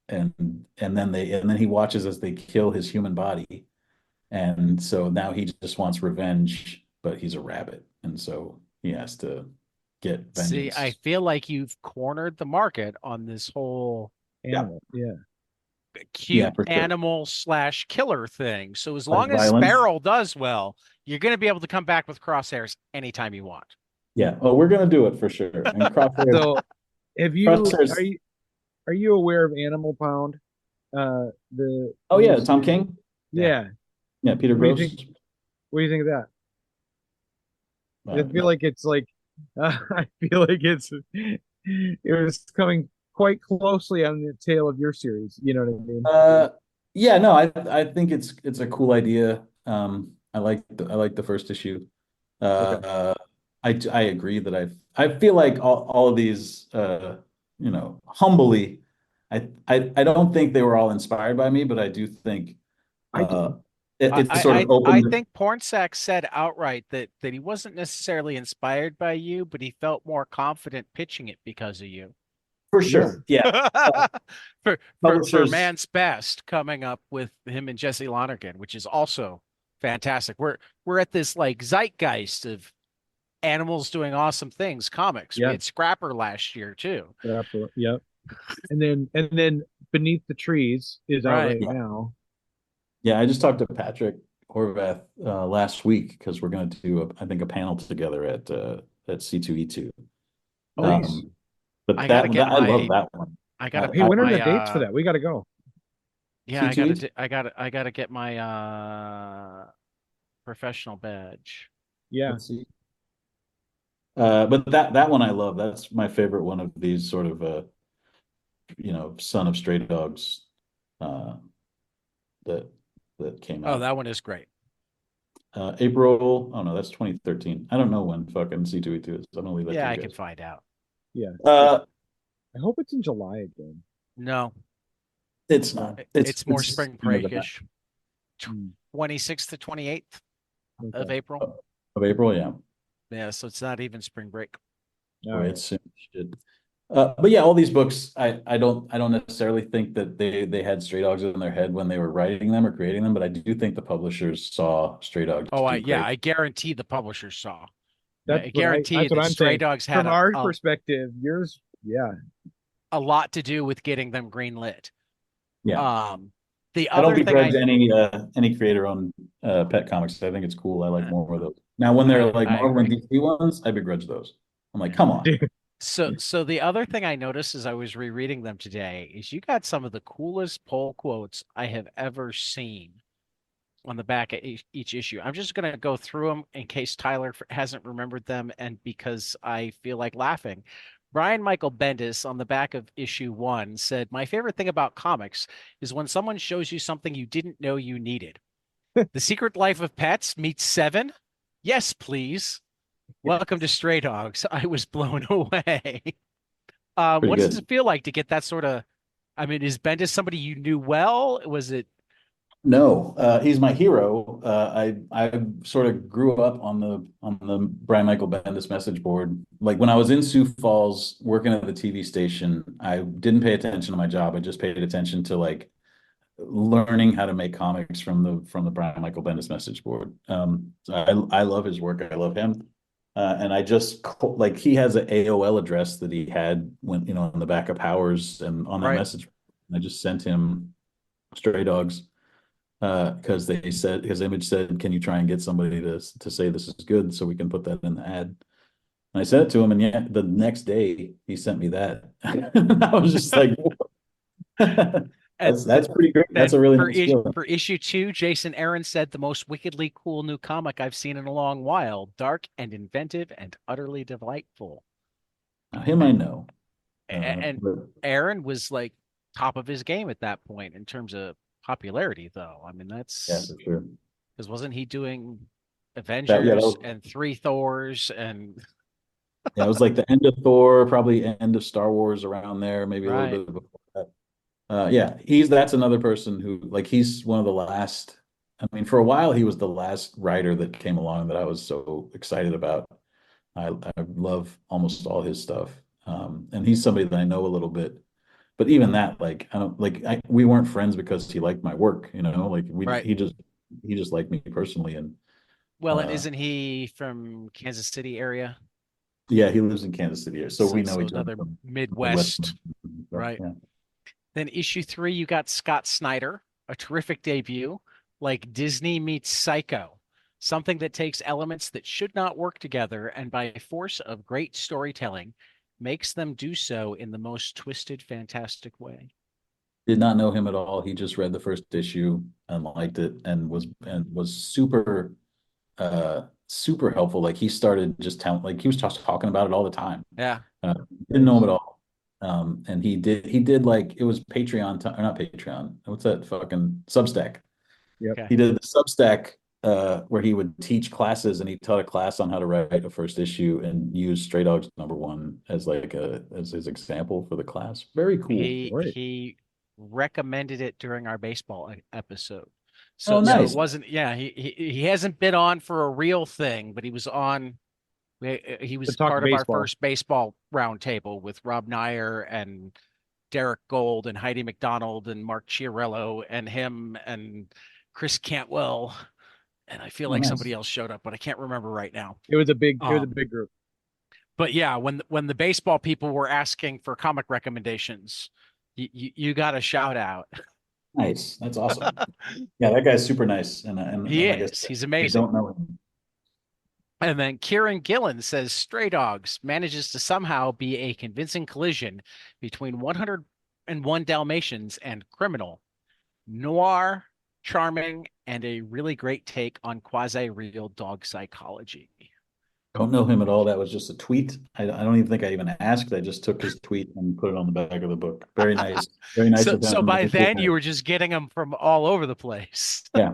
then he watches as they kill his human body, and so now he just wants revenge, but he's a rabbit, and so he has to get See, I vengeance. feel like you've cornered the market on this whole Yeah, Animal. Yeah. yeah, cute for sure. animal slash killer thing. So as Like long as violence. Sparrow does well, you're going to be able to come back with Crosshairs anytime you want. Yeah. Oh, we're gonna do it for sure. And So Crosshairs. are you aware of Animal Pound? The Oh new yeah, Tom series? King. Yeah. Yeah. Yeah, Peter What do you Gross. think? What do you think of that? I feel No. like it's like I feel like it was coming quite closely on the tail of your series. You know what I mean? Uh, yeah, no, I think it's a cool idea. I like the first issue. Okay. Uh, I agree that I feel like all of these humbly, I don't think they were all inspired by me, but I do think I uh do. it sort of I opened think Pornsack said outright that he wasn't necessarily inspired by you, but he felt more confident pitching it because of you. for Yeah. sure. Yeah. Uh, For Publishers. Man's Best coming up with him and Jesse Lonergan, which is also fantastic. We're at this like zeitgeist of animals doing awesome things, comics. We Yeah. had Scrapper last year too. Yep. And then Beneath the Trees is out Right. right now. Yeah, I just talked to Patrick Horvath last week because we're going to do, I think, a panel together at C2E2. Oh, nice. Um, but I gotta that, get that I love my that one. I gotta Hey, put when are my the dates for that? We got to go. yeah, C2E2. I gotta get my professional badge. Yeah. Let's see. But that one I love. That's my favorite one of these sort of Son of Stray Dogs uh, that came Oh, out. that one is great. April. Oh no, that's 2013. I don't know when fucking C2E2 is. I'm gonna leave that to Yeah, you I can guys. find out. Yeah. Uh, I hope it's in July again. No, it's not. it's more It's spring sooner than that. breakish. Mm, 26th to 28th of okay. April. Of April, yeah. Yeah, so it's not even spring break. All Boy, right. it's soon as shit. But yeah, all these books, I don't necessarily think that they had Stray Dogs in their head when they were writing them or creating them, but I do think the publishers saw Stray Dogs Oh, do yeah, great. I guarantee the publisher saw. That's I what I guarantee that's what that I'm Stray saying. Dogs had From our perspective, yours, yeah. a lot to do with getting them greenlit. Yeah. The I don't other thing begrudge any creator on pet comics. I think it's cool. I like more of those. Now, when they're like I Marvel and agree. DC ones, I begrudge those. I'm like, come on. So the other thing I noticed as I was rereading them today is you got some of the coolest pull quotes I have ever seen on the back of each issue. I'm just going to go through them in case Tyler hasn't remembered them and because I feel like laughing. Brian Michael Bendis on the back of issue 1 said, "My favorite thing about comics is when someone shows you something you didn't know you needed. The Secret Life of Pets meets Seven? Yes, please. Welcome to Stray Dogs. I was blown away." Pretty What does good. it feel like to get that sort of? I mean, is Bendis somebody you knew well? Was it No, he's my hero. I sort of grew up on the Brian Michael Bendis message board. Like when I was in Sioux Falls working at the TV station, I didn't pay attention to my job. I just paid attention to like learning how to make comics from the Brian Michael Bendis message board. So I love his work. I love him. And I just like he has an AOL address that he had when on the back of Powers and on that right? message. I just sent him Stray Dogs because they said his image said, "Can you try and get somebody to say this is good so we can put that in the ad?" And I sent it to him, and yeah, the next day he sent me that. I was just like, And that's pretty great. That's then a really nice feeling. for issue 2, Jason Aaron said, "The most wickedly cool new comic I've seen in a long while. Dark and inventive and utterly delightful." Now, him I know, And but Aaron was like top of his game at that point in terms of popularity, though. I mean, yeah, that's for sure. because wasn't he doing That Avengers was and 3 Thors and yeah, it was like the end of Thor, probably end of Star Wars around there, maybe a little right, bit before that. Yeah, that's another person who like he's one of the last. I mean, for a while he was the last writer that came along that I was so excited about. I love almost all his stuff, and he's somebody that I know a little bit. But even that, like, I don't like we weren't friends because he liked my work, like right. he just liked me personally, and Well, and uh, isn't he from Kansas City area? yeah, he lives in Kansas City, so we know So each other another from the West. Midwest, So, right? yeah. Then issue 3, you got Scott Snyder, a terrific debut, like Disney meets Psycho, something that takes elements that should not work together and by force of great storytelling makes them do so in the most twisted, fantastic way. Did not know him at all. He just read the first issue and liked it and was super helpful. Like he started just telling like he was just talking about it all the time. Yeah. Uh, didn't know him at all. And he did like it was Patreon or not Patreon. What's that fucking Substack? Yep. Okay. He did the Substack where he would teach classes and he taught a class on how to write a first issue and use Stray Dogs #1 as like as his example for the class. Very cool. Right. He recommended it during our baseball episode. Oh, So it nice. wasn't, yeah, he hasn't been on for a real thing, but he was on. He To was talk part of our baseball. first baseball roundtable with Rob Nyer and Derek Gold and Heidi McDonald and Mark Chiarello and him and Chris Cantwell. And I feel Oh, like nice. somebody else showed up, but I can't remember right now. It was a big group. But yeah, when the baseball people were asking for comic recommendations, you got a shout out. Nice. That's awesome. Yeah, that guy's super nice. And He like I said, is. He's I amazing. don't know him. And then Kieran Gillen says Stray Dogs manages to somehow be a convincing collision between 101 Dalmatians and Criminal, noir, charming, and a really great take on quasi-real dog psychology. Don't know him at all. That was just a tweet. I don't even think I even asked. I just took his tweet and put it on the back of the book. Very nice. Very nice of So him. by Very cool then guy. you were just getting them from all over the place. Yeah.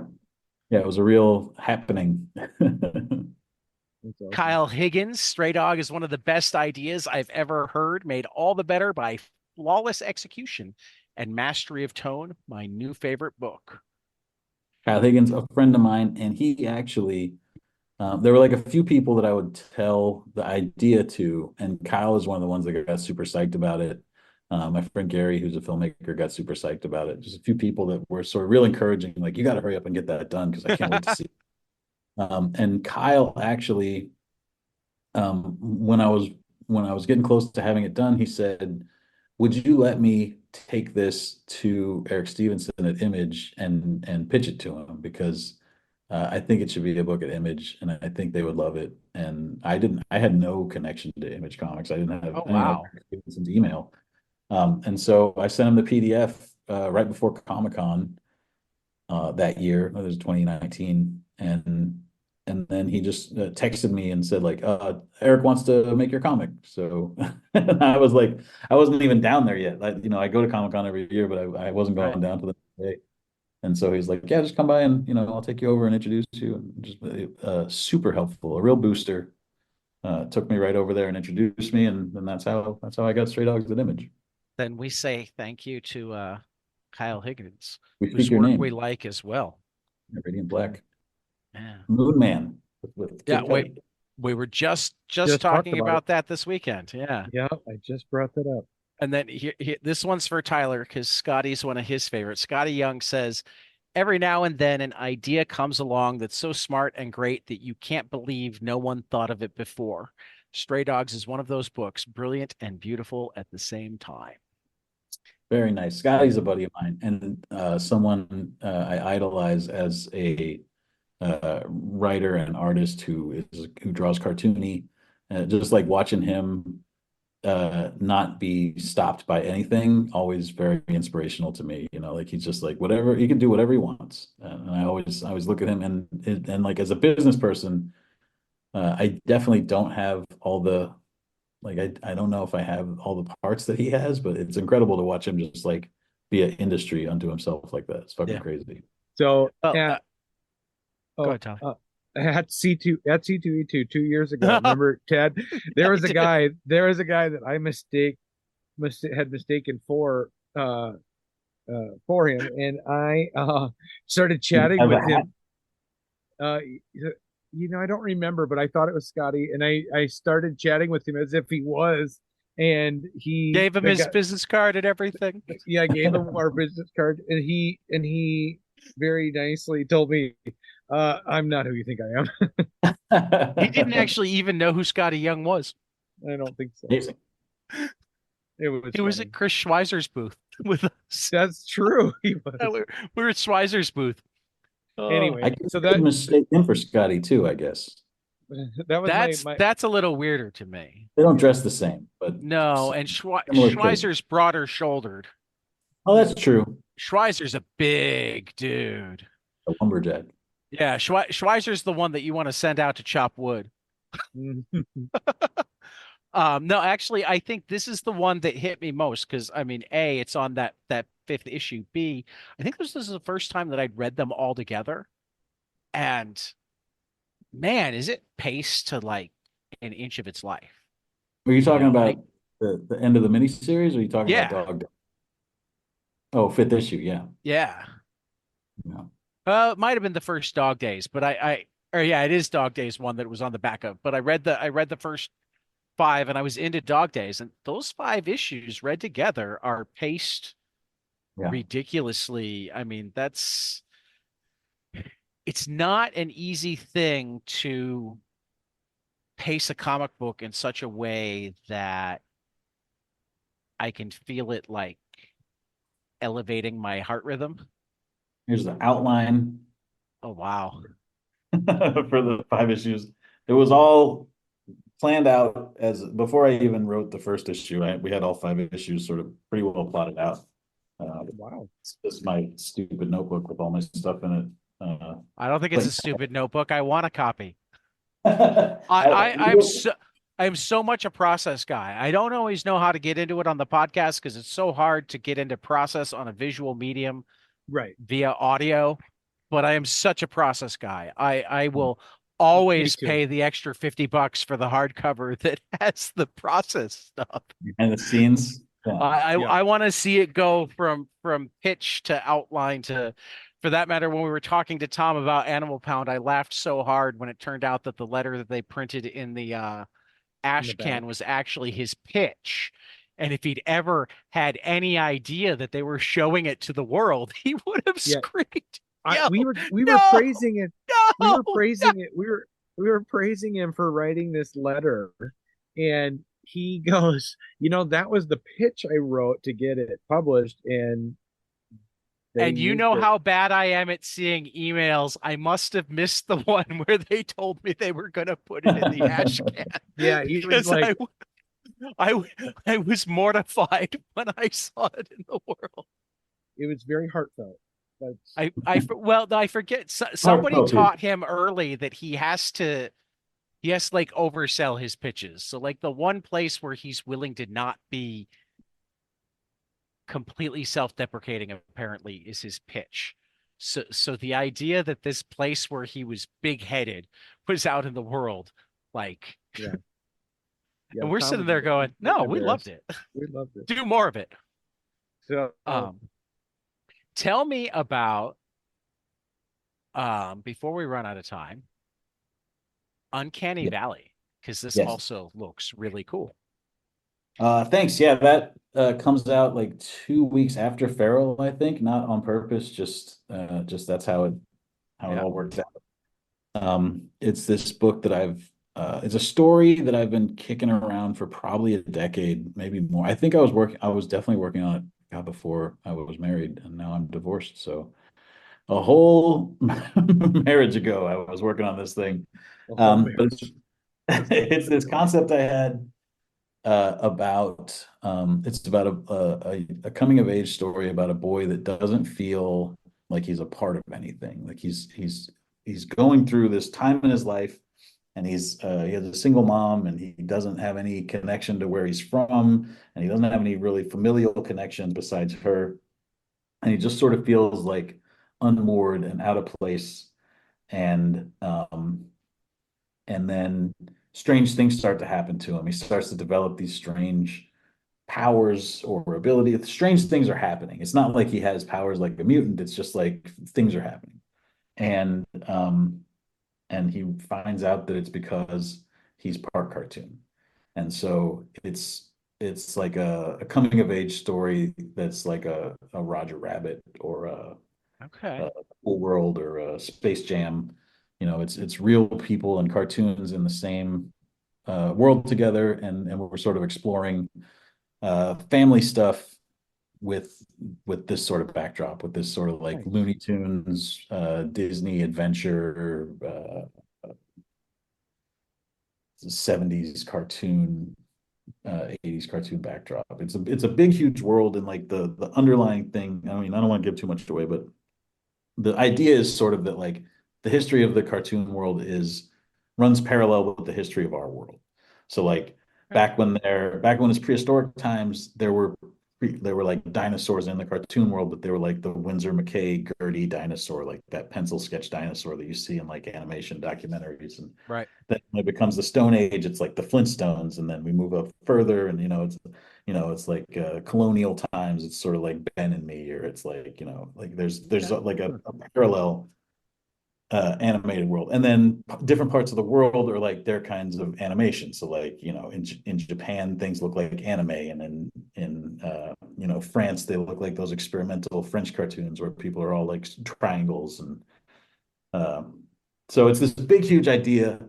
Yeah, it was a real happening. That's awesome. Kyle Higgins, Stray Dog is one of the best ideas I've ever heard, made all the better by flawless execution and mastery of tone. My new favorite book. Kyle Higgins, a friend of mine, and he actually, there were like a few people that I would tell the idea to, and Kyle is one of the ones that got super psyched about it. My friend Gary, who's a filmmaker, got super psyched about it. Just a few people that were sort of real encouraging, like, you got to hurry up and get that done because I can't wait to see it. And Kyle actually, when I was getting close to having it done, he said, "Would you let me take this to Eric Stevenson at Image and pitch it to him because I think it should be a book at Image and I think they would love it." And I had no connection to Image Comics. Oh, I didn't have wow. Eric Stevenson's email, and so I sent him the PDF right before Comic-Con that year. It was 2019, and And then he just texted me and said like, Eric wants to make your comic. So I was like, I wasn't even down there yet. I go to Comic-Con every year, but I wasn't Right. going down to the day. And so he's like, yeah, just come by and, I'll take you over and introduce you. And just super helpful, a real booster. Took me right over there and introduced me. And that's how I got Stray Dogs at Image. Then we say thank you to Kyle Higgins, We whose speak your work name, we like as well. Radiant Black. Yeah. Moon Man with Yeah, Kid wait. Cudi. We were just Just talked talking about about that this weekend. Yeah. Yeah, I just brought that up. And then this one's for Tyler because Scotty's one of his favorites. Scotty Young says, every now and then an idea comes along that's so smart and great that you can't believe no one thought of it before. Stray Dogs is one of those books, brilliant and beautiful at the same time. Very nice. Scotty's a buddy of mine and someone I idolize as a writer and artist who draws cartoony. Just like watching him not be stopped by anything, always very inspirational to me. Like he's just like whatever he can do, whatever he wants. And I always look at him and like as a business person, I definitely don't have all the like I don't know if I have all the parts that he has, but it's incredible to watch him just like be an industry unto himself like that. It's fucking crazy. So Well, go ahead, Tyler. at C2E2 2 years ago, remember Ted? There was a guy that I had mistaken for him, and I started chatting with him. I don't remember, but I thought it was Scotty, and I started chatting with him as if he was, and he gave him his business card and everything. Yeah, I gave him our business card, and he very nicely told me, I'm not who you think I am. He didn't actually even know who Scotty Young was. I don't think so. Amazing. He was at Chris Schweizer's booth with us. That's true. He was. We were at Schweizer's booth. Anyway, I so that mistake him for Scotty too, I guess. That's a little weirder to me. They don't dress the same, but no, and Schweizer's broader shouldered. Oh, that's true. Schweizer's a big dude. A lumberjack. Yeah, Schweizer's the one that you want to send out to chop wood. No, actually, I think this is the one that hit me most because I mean, A, it's on that fifth issue. B, I think this is the first time that I'd read them all together, and man, is it paced to like an inch of its life. Are you talking about the end of the miniseries, or are you talking about Dog? Oh, fifth issue, yeah. Yeah. It might have been the first Dog Days, but it is Dog Days one that was on the back of. But I read the first 5 and I was into Dog Days, and those 5 issues read together are paced ridiculously. I mean, it's not an easy thing to pace a comic book in such a way that I can feel it like elevating my heart rhythm. Here's the outline. Oh, wow. For the 5 issues. It was all planned out as before I even wrote the first issue. We had all 5 issues sort of pretty well plotted out. Wow. It's just my stupid notebook with all my stuff in it. I don't think it's a stupid notebook. I want a copy. I'm so much a process guy. I don't always know how to get into it on the podcast because it's so hard to get into process on a visual medium, right, via audio. But I am such a process guy. I will always pay the extra $50 for the hardcover that has the process stuff and the scenes. Yeah. I want to see it go from pitch to outline to, for that matter, when we were talking to Tom about Animal Pound, I laughed so hard when it turned out that the letter that they printed in the ash can was actually his pitch. And if he'd ever had any idea that they were showing it to the world, he would have screamed. We were praising it. We were praising it. We were praising him for writing this letter, and he goes, that was the pitch I wrote to get it published, and you know how bad I am at seeing emails. I must have missed the one where they told me they were going to put it in the ash can. Yeah, he was like, I was mortified when I saw it in the world. It was very heartfelt. I forget. Somebody taught him early that he has to like oversell his pitches. So like the one place where he's willing to not be completely self-deprecating apparently is his pitch. So the idea that this place where he was big-headed was out in the world, like, Yeah. and we're sitting there going, no, we loved it. We loved it. Do more of it. So, tell me about, before we run out of time, Uncanny Valley, because this also looks really cool. Thanks. Yeah, that comes out like 2 weeks after Feral, I think, not on purpose, just that's how it all worked out. It's this book that it's a story that I've been kicking around for probably a decade, maybe more. I think I was definitely working on it before I was married, and now I'm divorced. So a whole marriage ago, I was working on this thing. But it's this concept I had about it's about a coming of age story about a boy that doesn't feel like he's a part of anything. Like he's going through this time in his life, and he has a single mom, and he doesn't have any connection to where he's from, and he doesn't have any really familial connections besides her, and he just sort of feels like unmoored and out of place, and then strange things start to happen to him. He starts to develop these strange powers or abilities. Strange things are happening. It's not like he has powers like a mutant. It's just like things are happening. And he finds out that it's because he's part cartoon. And so it's like a coming of age story that's like a Roger Rabbit or a Cool World or a Space Jam. It's real people and cartoons in the same world together, and we're sort of exploring family stuff with this sort of backdrop, with this sort of like Looney Tunes, Disney adventure, 70s cartoon, 80s cartoon backdrop. It's a big, huge world, and like the underlying thing. I mean, I don't want to give too much away, but the idea is sort of that like the history of the cartoon world runs parallel with the history of our world. So like back when it's prehistoric times, there were like dinosaurs in the cartoon world, but they were like the Winsor McCay Gertie dinosaur, like that pencil sketch dinosaur that you see in like animation documentaries. And then when it becomes the Stone Age, it's like the Flintstones, and then we move up further, and it's like colonial times. It's sort of like Ben and Me, or it's like like there's like a parallel animated world, and then different parts of the world are like their kinds of animation. So like in Japan things look like anime, and in France they look like those experimental French cartoons where people are all like triangles, and so it's this big huge idea,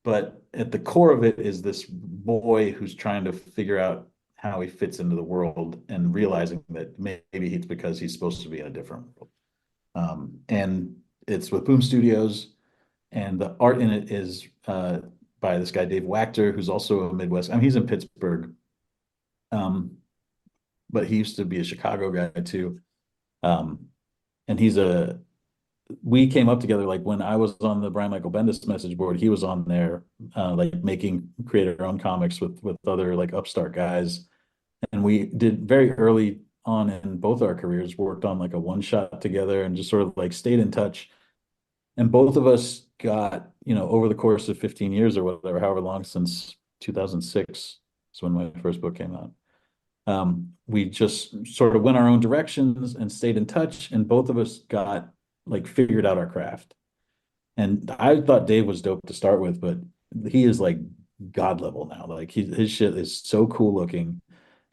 but at the core of it is this boy who's trying to figure out how he fits into the world, and realizing that maybe it's because he's supposed to be in a different world. And it's with Boom Studios, and the art in it is by this guy Dave Wachter, who's also a Midwest. I mean, he's in Pittsburgh, but he used to be a Chicago guy too. And we came up together like when I was on the Brian Michael Bendis message board. He was on there, like created our own comics with other like upstart guys, and we did very early on in both our careers, worked on like a one shot together, and just sort of like stayed in touch. And both of us got, over the course of 15 years or whatever, however long since 2006 is when my first book came out. We just sort of went our own directions and stayed in touch, and both of us got like figured out our craft. And I thought Dave was dope to start with, but he is like God level now. Like his shit is so cool looking.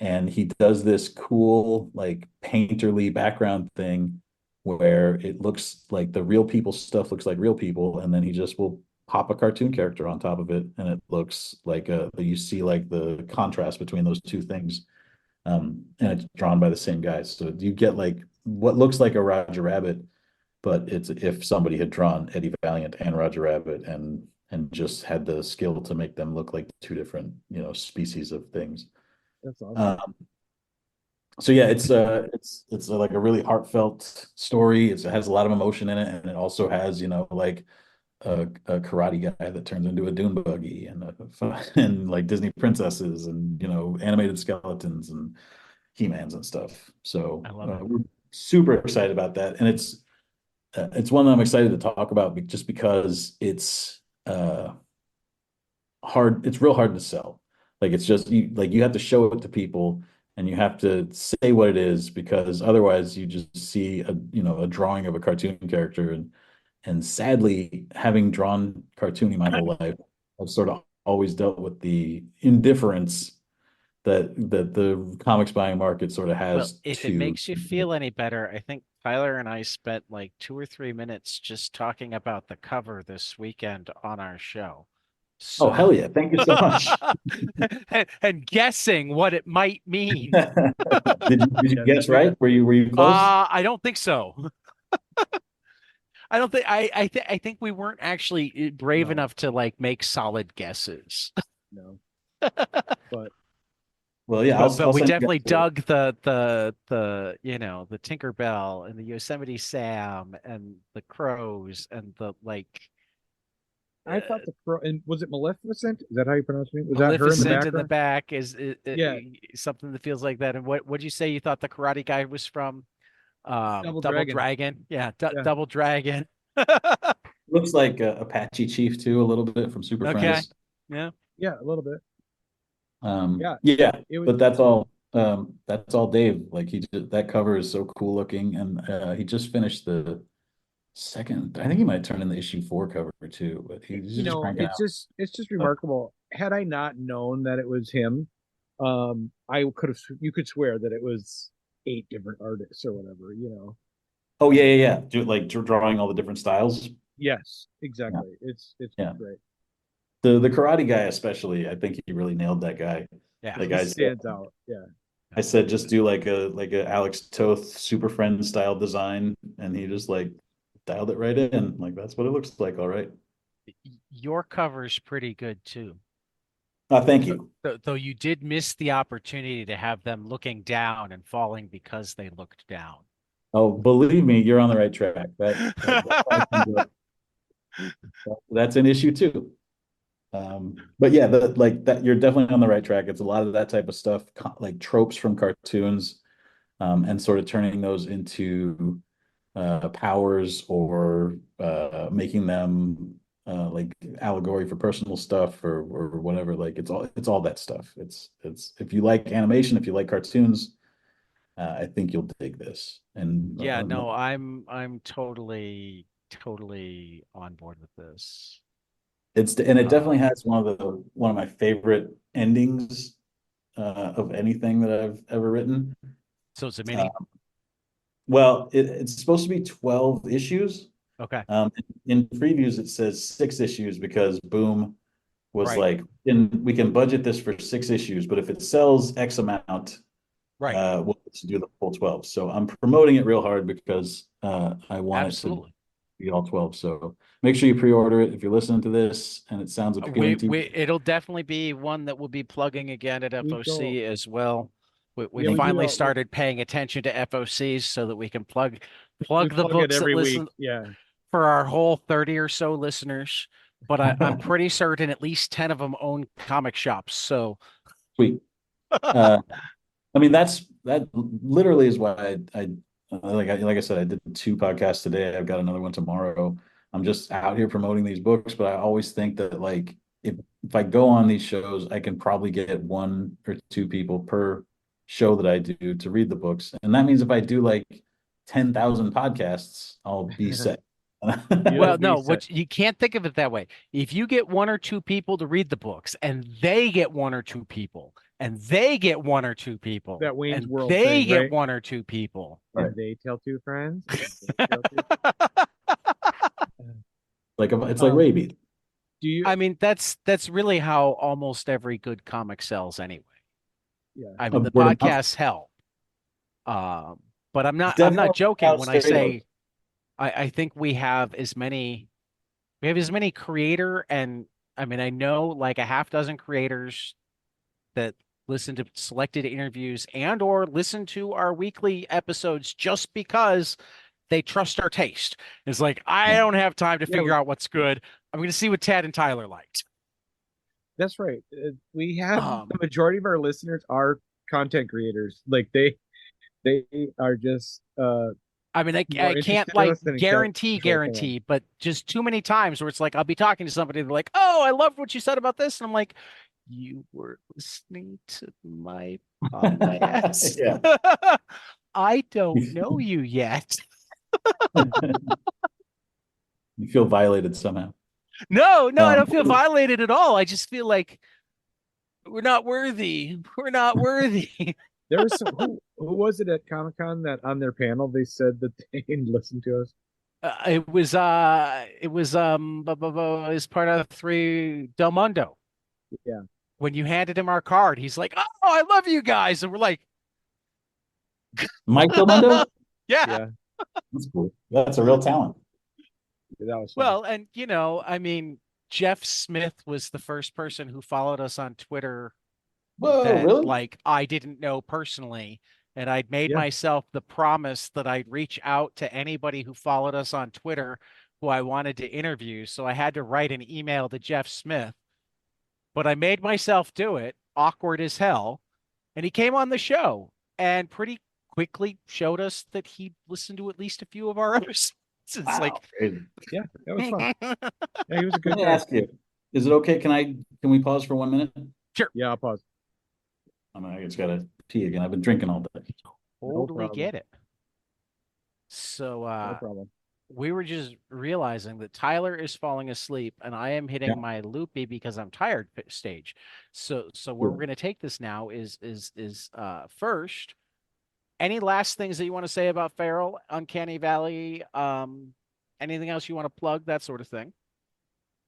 And he does this cool, like painterly background thing where it looks like the real people stuff looks like real people. And then he just will pop a cartoon character on top of it. And it looks like you see like the contrast between those two things. And it's drawn by the same guy. So you get like what looks like a Roger Rabbit, but it's if somebody had drawn Eddie Valiant and Roger Rabbit and just had the skill to make them look like two different, species of things. That's awesome. So yeah, it's like a really heartfelt story. It has a lot of emotion in it, and it also has, like a karate guy that turns into a dune buggy, and and like Disney princesses, and animated skeletons and He-Mans and stuff. So I love it. we're super excited about that, and it's one that I'm excited to talk about just because it's hard. It's real hard to sell. Like it's just you have to show it to people, and you have to say what it is, because otherwise you just see a drawing of a cartoon character. And sadly, having drawn cartoony my whole life, I've sort of always dealt with the indifference that the comics buying market sort of Well, has if it to. makes you feel any better, I think Tyler and I spent like 2 or 3 minutes just talking about the cover this weekend on our show. Oh, hell So, yeah. Thank you so much. and guessing what it might mean. Did you guess right? Were you close? I don't think so. I don't think I think we weren't actually brave No, enough to like make solid guesses. no. But Well, yeah, But I'll we send you definitely guys. dug the the Tinker Bell and the Yosemite Sam and the crows and the like I thought the crow, and was it Maleficent? Is that how you pronounce it? Was that her in the Maleficent in the background? back is Yeah, something that feels like that. And what'd you say you thought the Karate Guy was from? Double Double Dragon. Dragon. Yeah, Yeah, Double Dragon. Looks like Apache Chief too, a little bit from Super Okay. Friends. Yeah. yeah, a little bit. Yeah, Yeah, it was. but that's all Dave. Like that cover is so cool looking, and he just finished the second. I think he might turn in the issue 4 cover too, but he's You just know, cranking it's out. just remarkable. Had I not known that it was him, I could have. You could swear that it was 8 different artists or whatever. Oh yeah, yeah, yeah. Like drawing all the different styles. Yes, Yeah, exactly. It's yeah. great. The karate guy especially, I think he really nailed that guy. Yeah. Like He stands out. Yeah. I said, just do like a Alex Toth Super Friend style design, and he just like dialed it right in. Like that's what it looks like. All right. Your cover's pretty good too. Thank you. Though you did miss the opportunity to have them looking down and falling because they looked down. Oh, believe me, you're on the right track. That's an issue too. But yeah, like that, you're definitely on the right track. It's a lot of that type of stuff, like tropes from cartoons, and sort of turning those into powers, or making them like allegory for personal stuff, or whatever. Like it's all that stuff. It's if you like animation, if you like cartoons, I think you'll dig this. And Yeah, no, I'm totally on board with this. it definitely Um, has one of my favorite endings of anything that I've ever written. so it's a Uh, mini. well, it's supposed to be 12 issues. Okay. In previews, it says 6 issues because Boom was Right. like, we can budget this for 6 issues, but if it sells X amount, Right. we'll just do the full 12. So I'm promoting it real hard because I want it to Absolutely. be all 12. So make sure you pre-order it if you're listening to this and it sounds We appealing to we you. it'll definitely be one that we'll be plugging again at We go. FOC as well. We Yeah, we Thank you. do. finally started paying attention to FOCs so that we can We plug the plug it books that every week. listen Yeah. for our whole 30 or so listeners. But I'm pretty certain at least 10 of them own comic shops. So Sweet. Uh, I mean, that literally is why like I said, I did 2 podcasts today. I've got another one tomorrow. I'm just out here promoting these books, but I always think that like if I go on these shows, I can probably get 1 or 2 people per show that I do to read the books. And that means if I do like 10,000 podcasts, I'll be set. You'll well, be no, set. what you can't think of it that way. If you get 1 or 2 people to read the books and they get 1 or 2 people and they get 1 or 2 people That Wayne's and World they thing, get right? 1 or 2 people. Right. And they tell 2 friends. And they tell two. Like it's like Um, rabies. do you? I mean, that's really how almost every good comic sells anyway. Yeah. I mean, the Word of mouth. podcasts help. Um, but I'm not Definitely joking out when I straight up. say I think we have as many creator and I mean I know like a half dozen creators that listen to selected interviews, and or listen to our weekly episodes just because they trust our taste. It's like, I don't have time to figure out what's good. I'm going to see what Tad and Tyler liked. That's right. We have Um, the majority of our listeners are content creators. Like they are just I mean, more I can't interested in like us than guarantee, but just too many times where it's like I'll be talking to somebody, they're like, "Oh, I loved what you said about this," and I'm like, "You were listening to my podcast. Yeah. I don't know you yet." You feel violated somehow. No, I Um, don't feel violated at all. I just feel like we're not worthy. We're not worthy. There was some who was it at Comic-Con that on their panel they said that they listened to us? As part of 3 Del Mundo. Yeah. When you handed him our card, he's like, "Oh, I love you guys," and we're like, Mike Delmundo? "Yeah." Yeah. That's cool. That's a real talent. That was fun. Well, and I mean, Jeff Smith was the first person who followed us on Twitter Whoa, that really? like I didn't know personally. And I'd made Yeah. myself the promise that I'd reach out to anybody who followed us on Twitter who I wanted to interview. So I had to write an email to Jeff Smith, but I made myself do it, awkward as hell. And he came on the show and pretty quickly showed us that he listened to at least a few of our episodes. It's Wow, like, crazy. Yeah, that was fun. Yeah, he was a good Let me guy. ask you, is it okay? Can we pause for 1 minute? Yeah, I'll pause. I just gotta pee again. I've been drinking all day. totally problem. get it. So No problem. we were just realizing that Tyler is falling asleep and I am hitting Yeah. my loopy because I'm tired stage. So where we're going to take this now is first, any last things that you want to say about Feral, Uncanny Valley, anything else you want to plug, that sort of thing?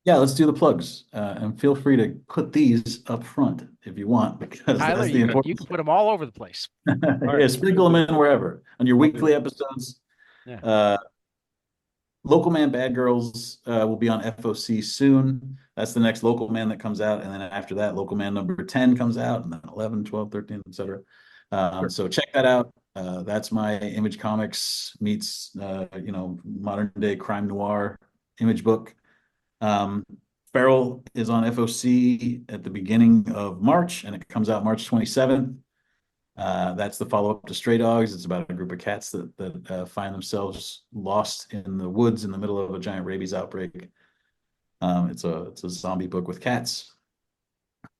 Yeah, let's do the plugs. And feel free to put these up front if you want, because Tyler, that's the you important can put them all over the place. Yeah, sprinkle them in wherever. On your weekly episodes. Yeah. Local Man Bad Girls will be on FOC soon. That's the next Local Man that comes out. And then after that, Local Man number 10 comes out, and then 11, 12, 13, etc. So check that out. That's my Image Comics meets, modern day crime noir image book. Feral is on FOC at the beginning of March, and it comes out March 27th. That's the follow-up to Stray Dogs. It's about a group of cats that find themselves lost in the woods in the middle of a giant rabies outbreak. It's a zombie book with cats.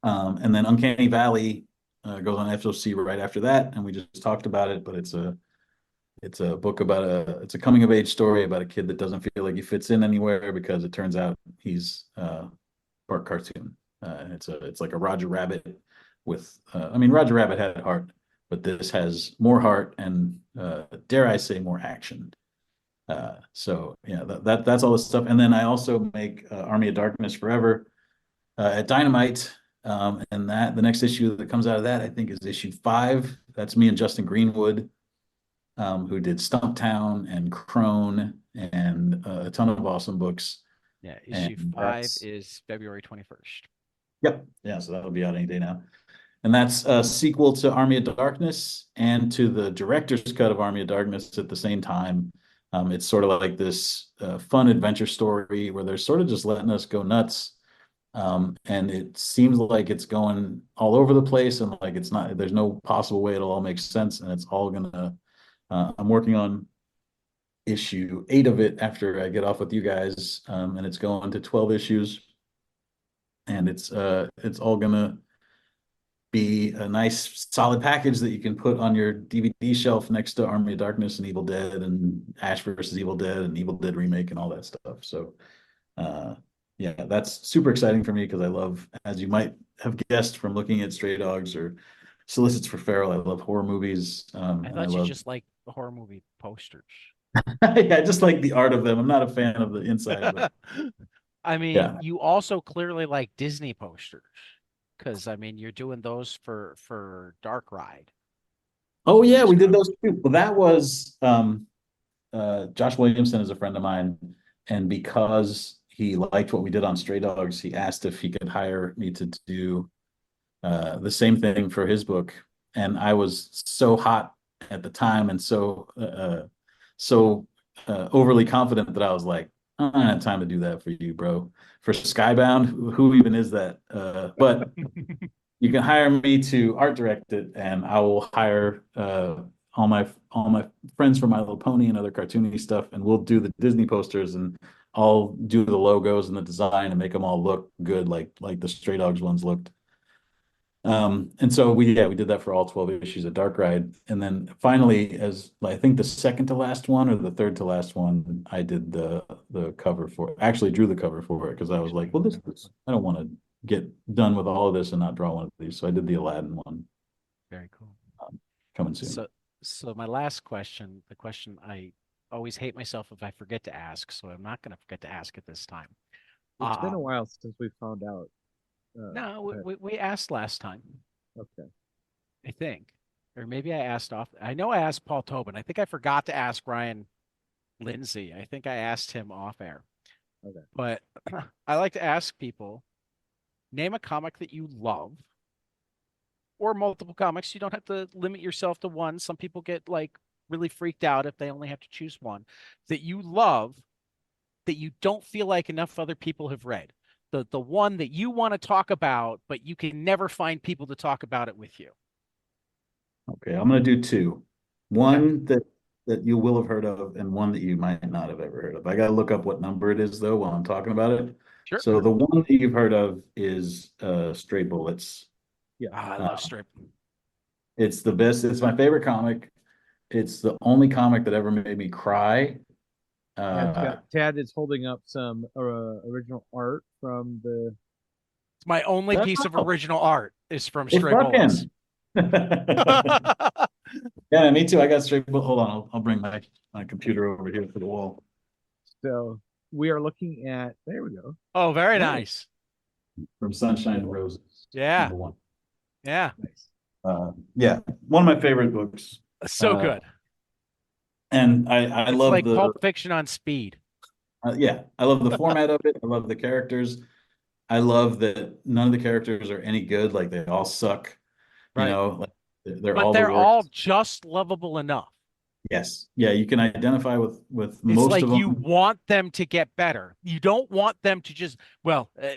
And then Uncanny Valley goes on FOC right after that, and we just talked about it, but it's a book about it's a coming of age story about a kid that doesn't feel like he fits in anywhere because it turns out he's part cartoon. And it's like a Roger Rabbit with Roger Rabbit had heart, but this has more heart and dare I say more action. So yeah, that's all this stuff. And then I also make Army of Darkness Forever at Dynamite. And that the next issue that comes out of that, I think, is issue 5. That's me and Justin Greenwood, who did Stumptown and Crone and a ton of awesome books. Yeah, issue 5 is February 21st. Yep. Yeah, so that'll be out any day now. And that's a sequel to Army of Darkness and to the director's cut of Army of Darkness at the same time. It's sort of like this fun adventure story where they're sort of just letting us go nuts. And it seems like it's going all over the place, and like there's no possible way it'll all make sense. And it's all gonna, I'm working on issue 8 of it after I get off with you guys. And it's going to 12 issues. And it's all gonna be a nice solid package that you can put on your DVD shelf next to Army of Darkness and Evil Dead and Ash versus Evil Dead and Evil Dead Remake and all that stuff. So yeah, that's super exciting for me because I love, as you might have guessed from looking at Stray Dogs or Solicits for Feral, I love horror movies. I thought you just like the horror movie posters. Yeah, I just like the art of them. I'm not a fan of the inside. But I mean, yeah. You also clearly like Disney posters because you're doing those for Dark Ride. Oh yeah, we did those too. Well, that was Josh Williamson is a friend of mine, and because he liked what we did on Stray Dogs, he asked if he could hire me to do the same thing for his book. And I was so hot at the time and so overly confident that I was like, I don't have time to do that for you, bro. For Skybound, who even is that? But you can hire me to art direct it, and I will hire all my friends from My Little Pony and other cartoony stuff, and we'll do the Disney posters, and I'll do the logos and the design and make them all look good, like the Stray Dogs ones looked. And so we did that for all 12 issues of Dark Ride. And then finally, as I think the second to last one or the third to last one, I did the cover for actually drew the cover for it because I was like, well, I don't want to get done with all of this and not draw one of these. So I did the Aladdin one. Very cool. Coming soon. So my last question, the question I always hate myself if I forget to ask, so I'm not going to forget to ask it this time. It's been a while since we found out. No, we asked last time. Okay. I think. Or maybe I asked off. I know I asked Paul Tobin. I think I forgot to ask Ryan Lindsay. I think I asked him off air. Okay. But I like to ask people, name a comic that you love or multiple comics. You don't have to limit yourself to one. Some people get like really freaked out if they only have to choose one that you love that you don't feel like enough other people have read. The one that you want to talk about, but you can never find people to talk about it with you. Okay, I'm going to do two. One that you will have heard of, and one that you might not have ever heard of. I got to look up what number it is though while I'm talking about it. Sure. So the one that you've heard of is Stray Bullets. Yeah, I love Strip. It's the best. It's my favorite comic. It's the only comic that ever made me cry. Tad is holding up some original art from the. It's my only piece of original art is from It's Stray Bullets. Yeah, me too. I got Stray Bullets. Hold on, I'll bring my computer over here to the wall. So we are looking at. There we go. Oh, very nice. From Sunshine and Roses. Yeah. #1. Yeah. Nice. Yeah, one of my favorite books. So good. And I It's love like the Pulp Fiction on speed. yeah, I love the format of it. I love the characters. I love that none of the characters are any good. Like they all suck. Right. You know, like they're But all they're the all worst. just lovable enough. Yes. Yeah, you can identify with It's most like of them. you want them to get better. You don't want them to just,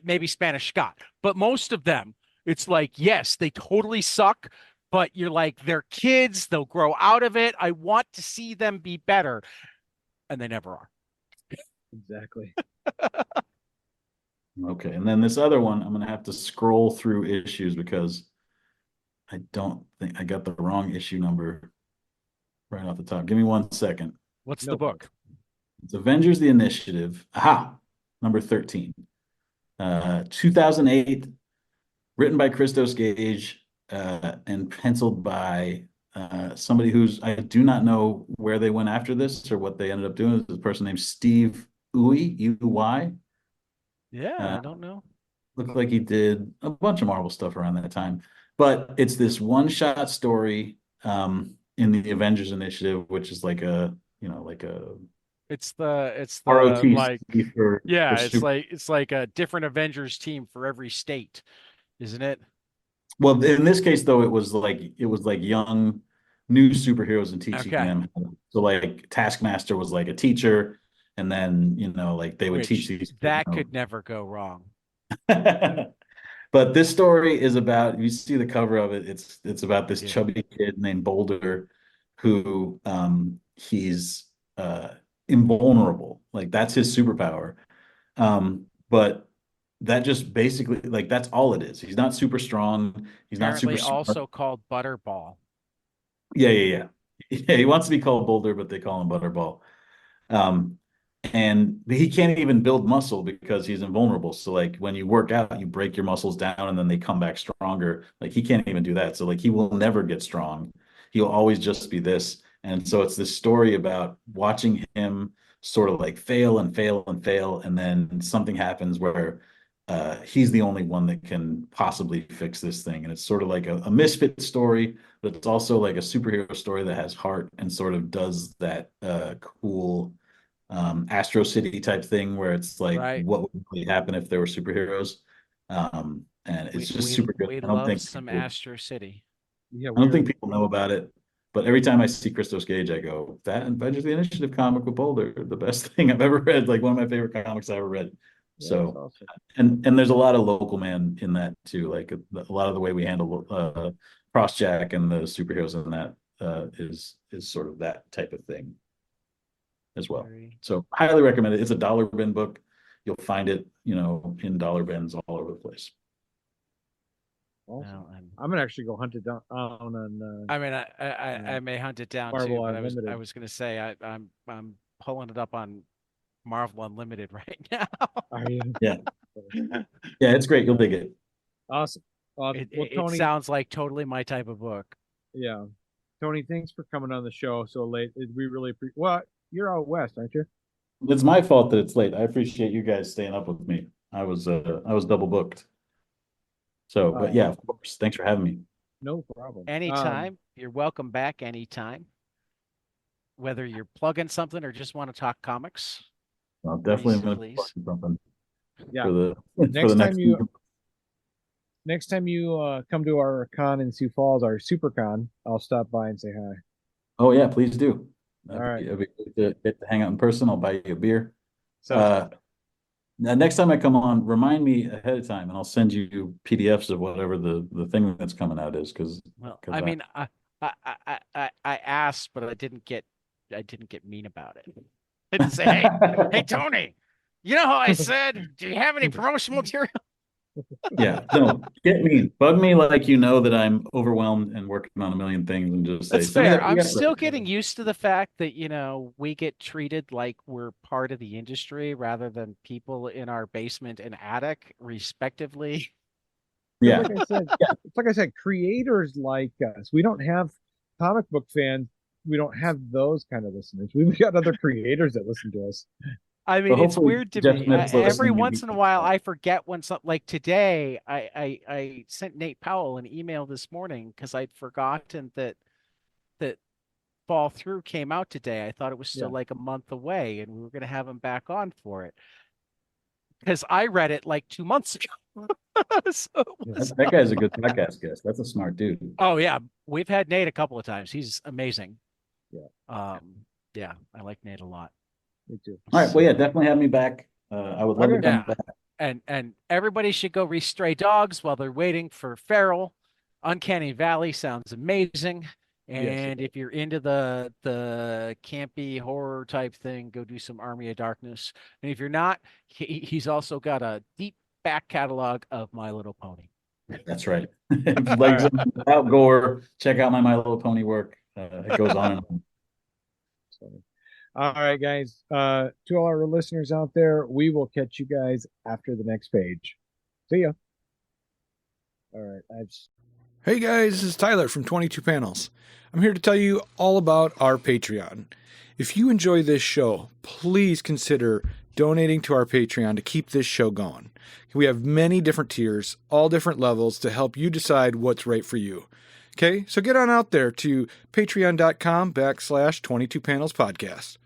maybe Spanish Scott, but most of them, it's like, yes, they totally suck, but you're like, they're kids. They'll grow out of it. I want to see them be better. And they never are. Exactly. Okay. And then this other one, I'm going to have to scroll through issues because I don't think I got the wrong issue number right off the top. Give me 1 second. What's the book? It's Avengers the Initiative. Aha, number 13. 2008, written by Christos Gage and penciled by somebody who's, I do not know where they went after this or what they ended up doing. This is a person named Steve Uy, U-Y. Yeah, I don't know. Looked like he did a bunch of Marvel stuff around that time. But it's this one-shot story in the Avengers Initiative, which is like a It's the ROTC like for it's like a different Avengers team for every state, isn't it? Well, in this case though, it was like young new superheroes and teaching them. So like Taskmaster was like a teacher, and then like they would teach these. That could never go wrong. But this story is about, you see the cover of it, it's about this chubby kid named Boulder who he's invulnerable. Like that's his superpower. But that just basically, like, that's all it is. He's not super strong. He's not super smart. Also called Butterball. Yeah. He wants to be called Boulder, but they call him Butterball. And he can't even build muscle because he's invulnerable. So like when you work out, you break your muscles down and then they come back stronger. Like he can't even do that. So like he will never get strong. He'll always just be this. And so it's this story about watching him sort of like fail and fail and fail. And then something happens where he's the only one that can possibly fix this thing. And it's sort of like a misfit story, but it's also like a superhero story that has heart and sort of does that cool Astro City type thing where it's like what would really happen if there were superheroes. and it's just super good. We I don't love think some people, Astro City. Yeah, I don't think people know about it, but every time I see Christos Gage, I go, that and Avengers of the Initiative comic with Boulder, the best thing I've ever read, like one of my favorite comics I ever read. Yeah, So, that's awesome. and there's a lot of local man in that too. Like a lot of the way we handle Crossjack and the superheroes in that is sort of that type of thing as well. So highly recommend it. It's a dollar bin book. You'll find it, in dollar bins all over the place. Awesome. No, I'm gonna actually go hunt it down on. I mean, I may hunt it down Marvel too, but Unlimited. I was gonna say I'm pulling it up on Marvel Unlimited right now. Are you? Yeah, yeah, it's great. You'll dig it. Awesome. Well, Tony, it sounds like totally my type of book. yeah, Tony, thanks for coming on the show so late. We really appreciate. Well, you're out west, aren't you? It's my fault that it's late. I appreciate you guys staying up with me. I was double booked. So, but yeah, of course. Thanks for having me. No problem. Anytime. You're welcome back anytime. Whether you're plugging something or just want to talk comics. I'll definitely please. Something. Yeah. For the next time you come to our con in Sioux Falls, our Super Con, I'll stop by and say hi. Oh yeah, please do. All right. It'd be good to get to hang out in person. I'll buy you a beer. So now, next time I come on, remind me ahead of time, and I'll send you PDFs of whatever the thing that's coming out is. Because I mean, I asked, but I didn't get mean about it. I didn't say, hey Tony, you know how I said, do you have any promotional material? Yeah, no, get me, bug me like that I'm overwhelmed and working on a million things, and just say. That's fair. I'm still getting used to the fact that we get treated like we're part of the industry rather than people in our basement and attic, respectively. Yeah, like I said, creators like us. We don't have comic book fans. We don't have those kind of listeners. We've got other creators that listen to us. I mean, it's weird to me. Every once in a while, I forget when something like today. I sent Nate Powell an email this morning because I'd forgotten that Fall Through came out today. I thought it was still like a month away, and we were going to have him back on for it because I read it like 2 months ago. That guy's a good podcast guest. That's a smart dude. Oh yeah, we've had Nate a couple of times. He's amazing. Yeah. Yeah, I like Nate a lot. Me too. All right. Well, yeah, definitely have me back. I would love to come back. And everybody should go read Stray Dogs while they're waiting for Feral. Uncanny Valley sounds amazing. And if you're into the campy horror type thing, go do some Army of Darkness. And if you're not, he's also got a deep back catalog of My Little Pony. That's right. Legs without gore. Check out my Little Pony work. It goes on and on. All right, guys. To all our listeners out there, we will catch you guys after the next page. See ya. All right. Hey guys, this is Tyler from 22 Panels. I'm here to tell you all about our Patreon. If you enjoy this show, please consider donating to our Patreon to keep this show going. We have many different tiers, all different levels to help you decide what's right for you. Okay, so get on out there to patreon.com/22 Panels Podcast.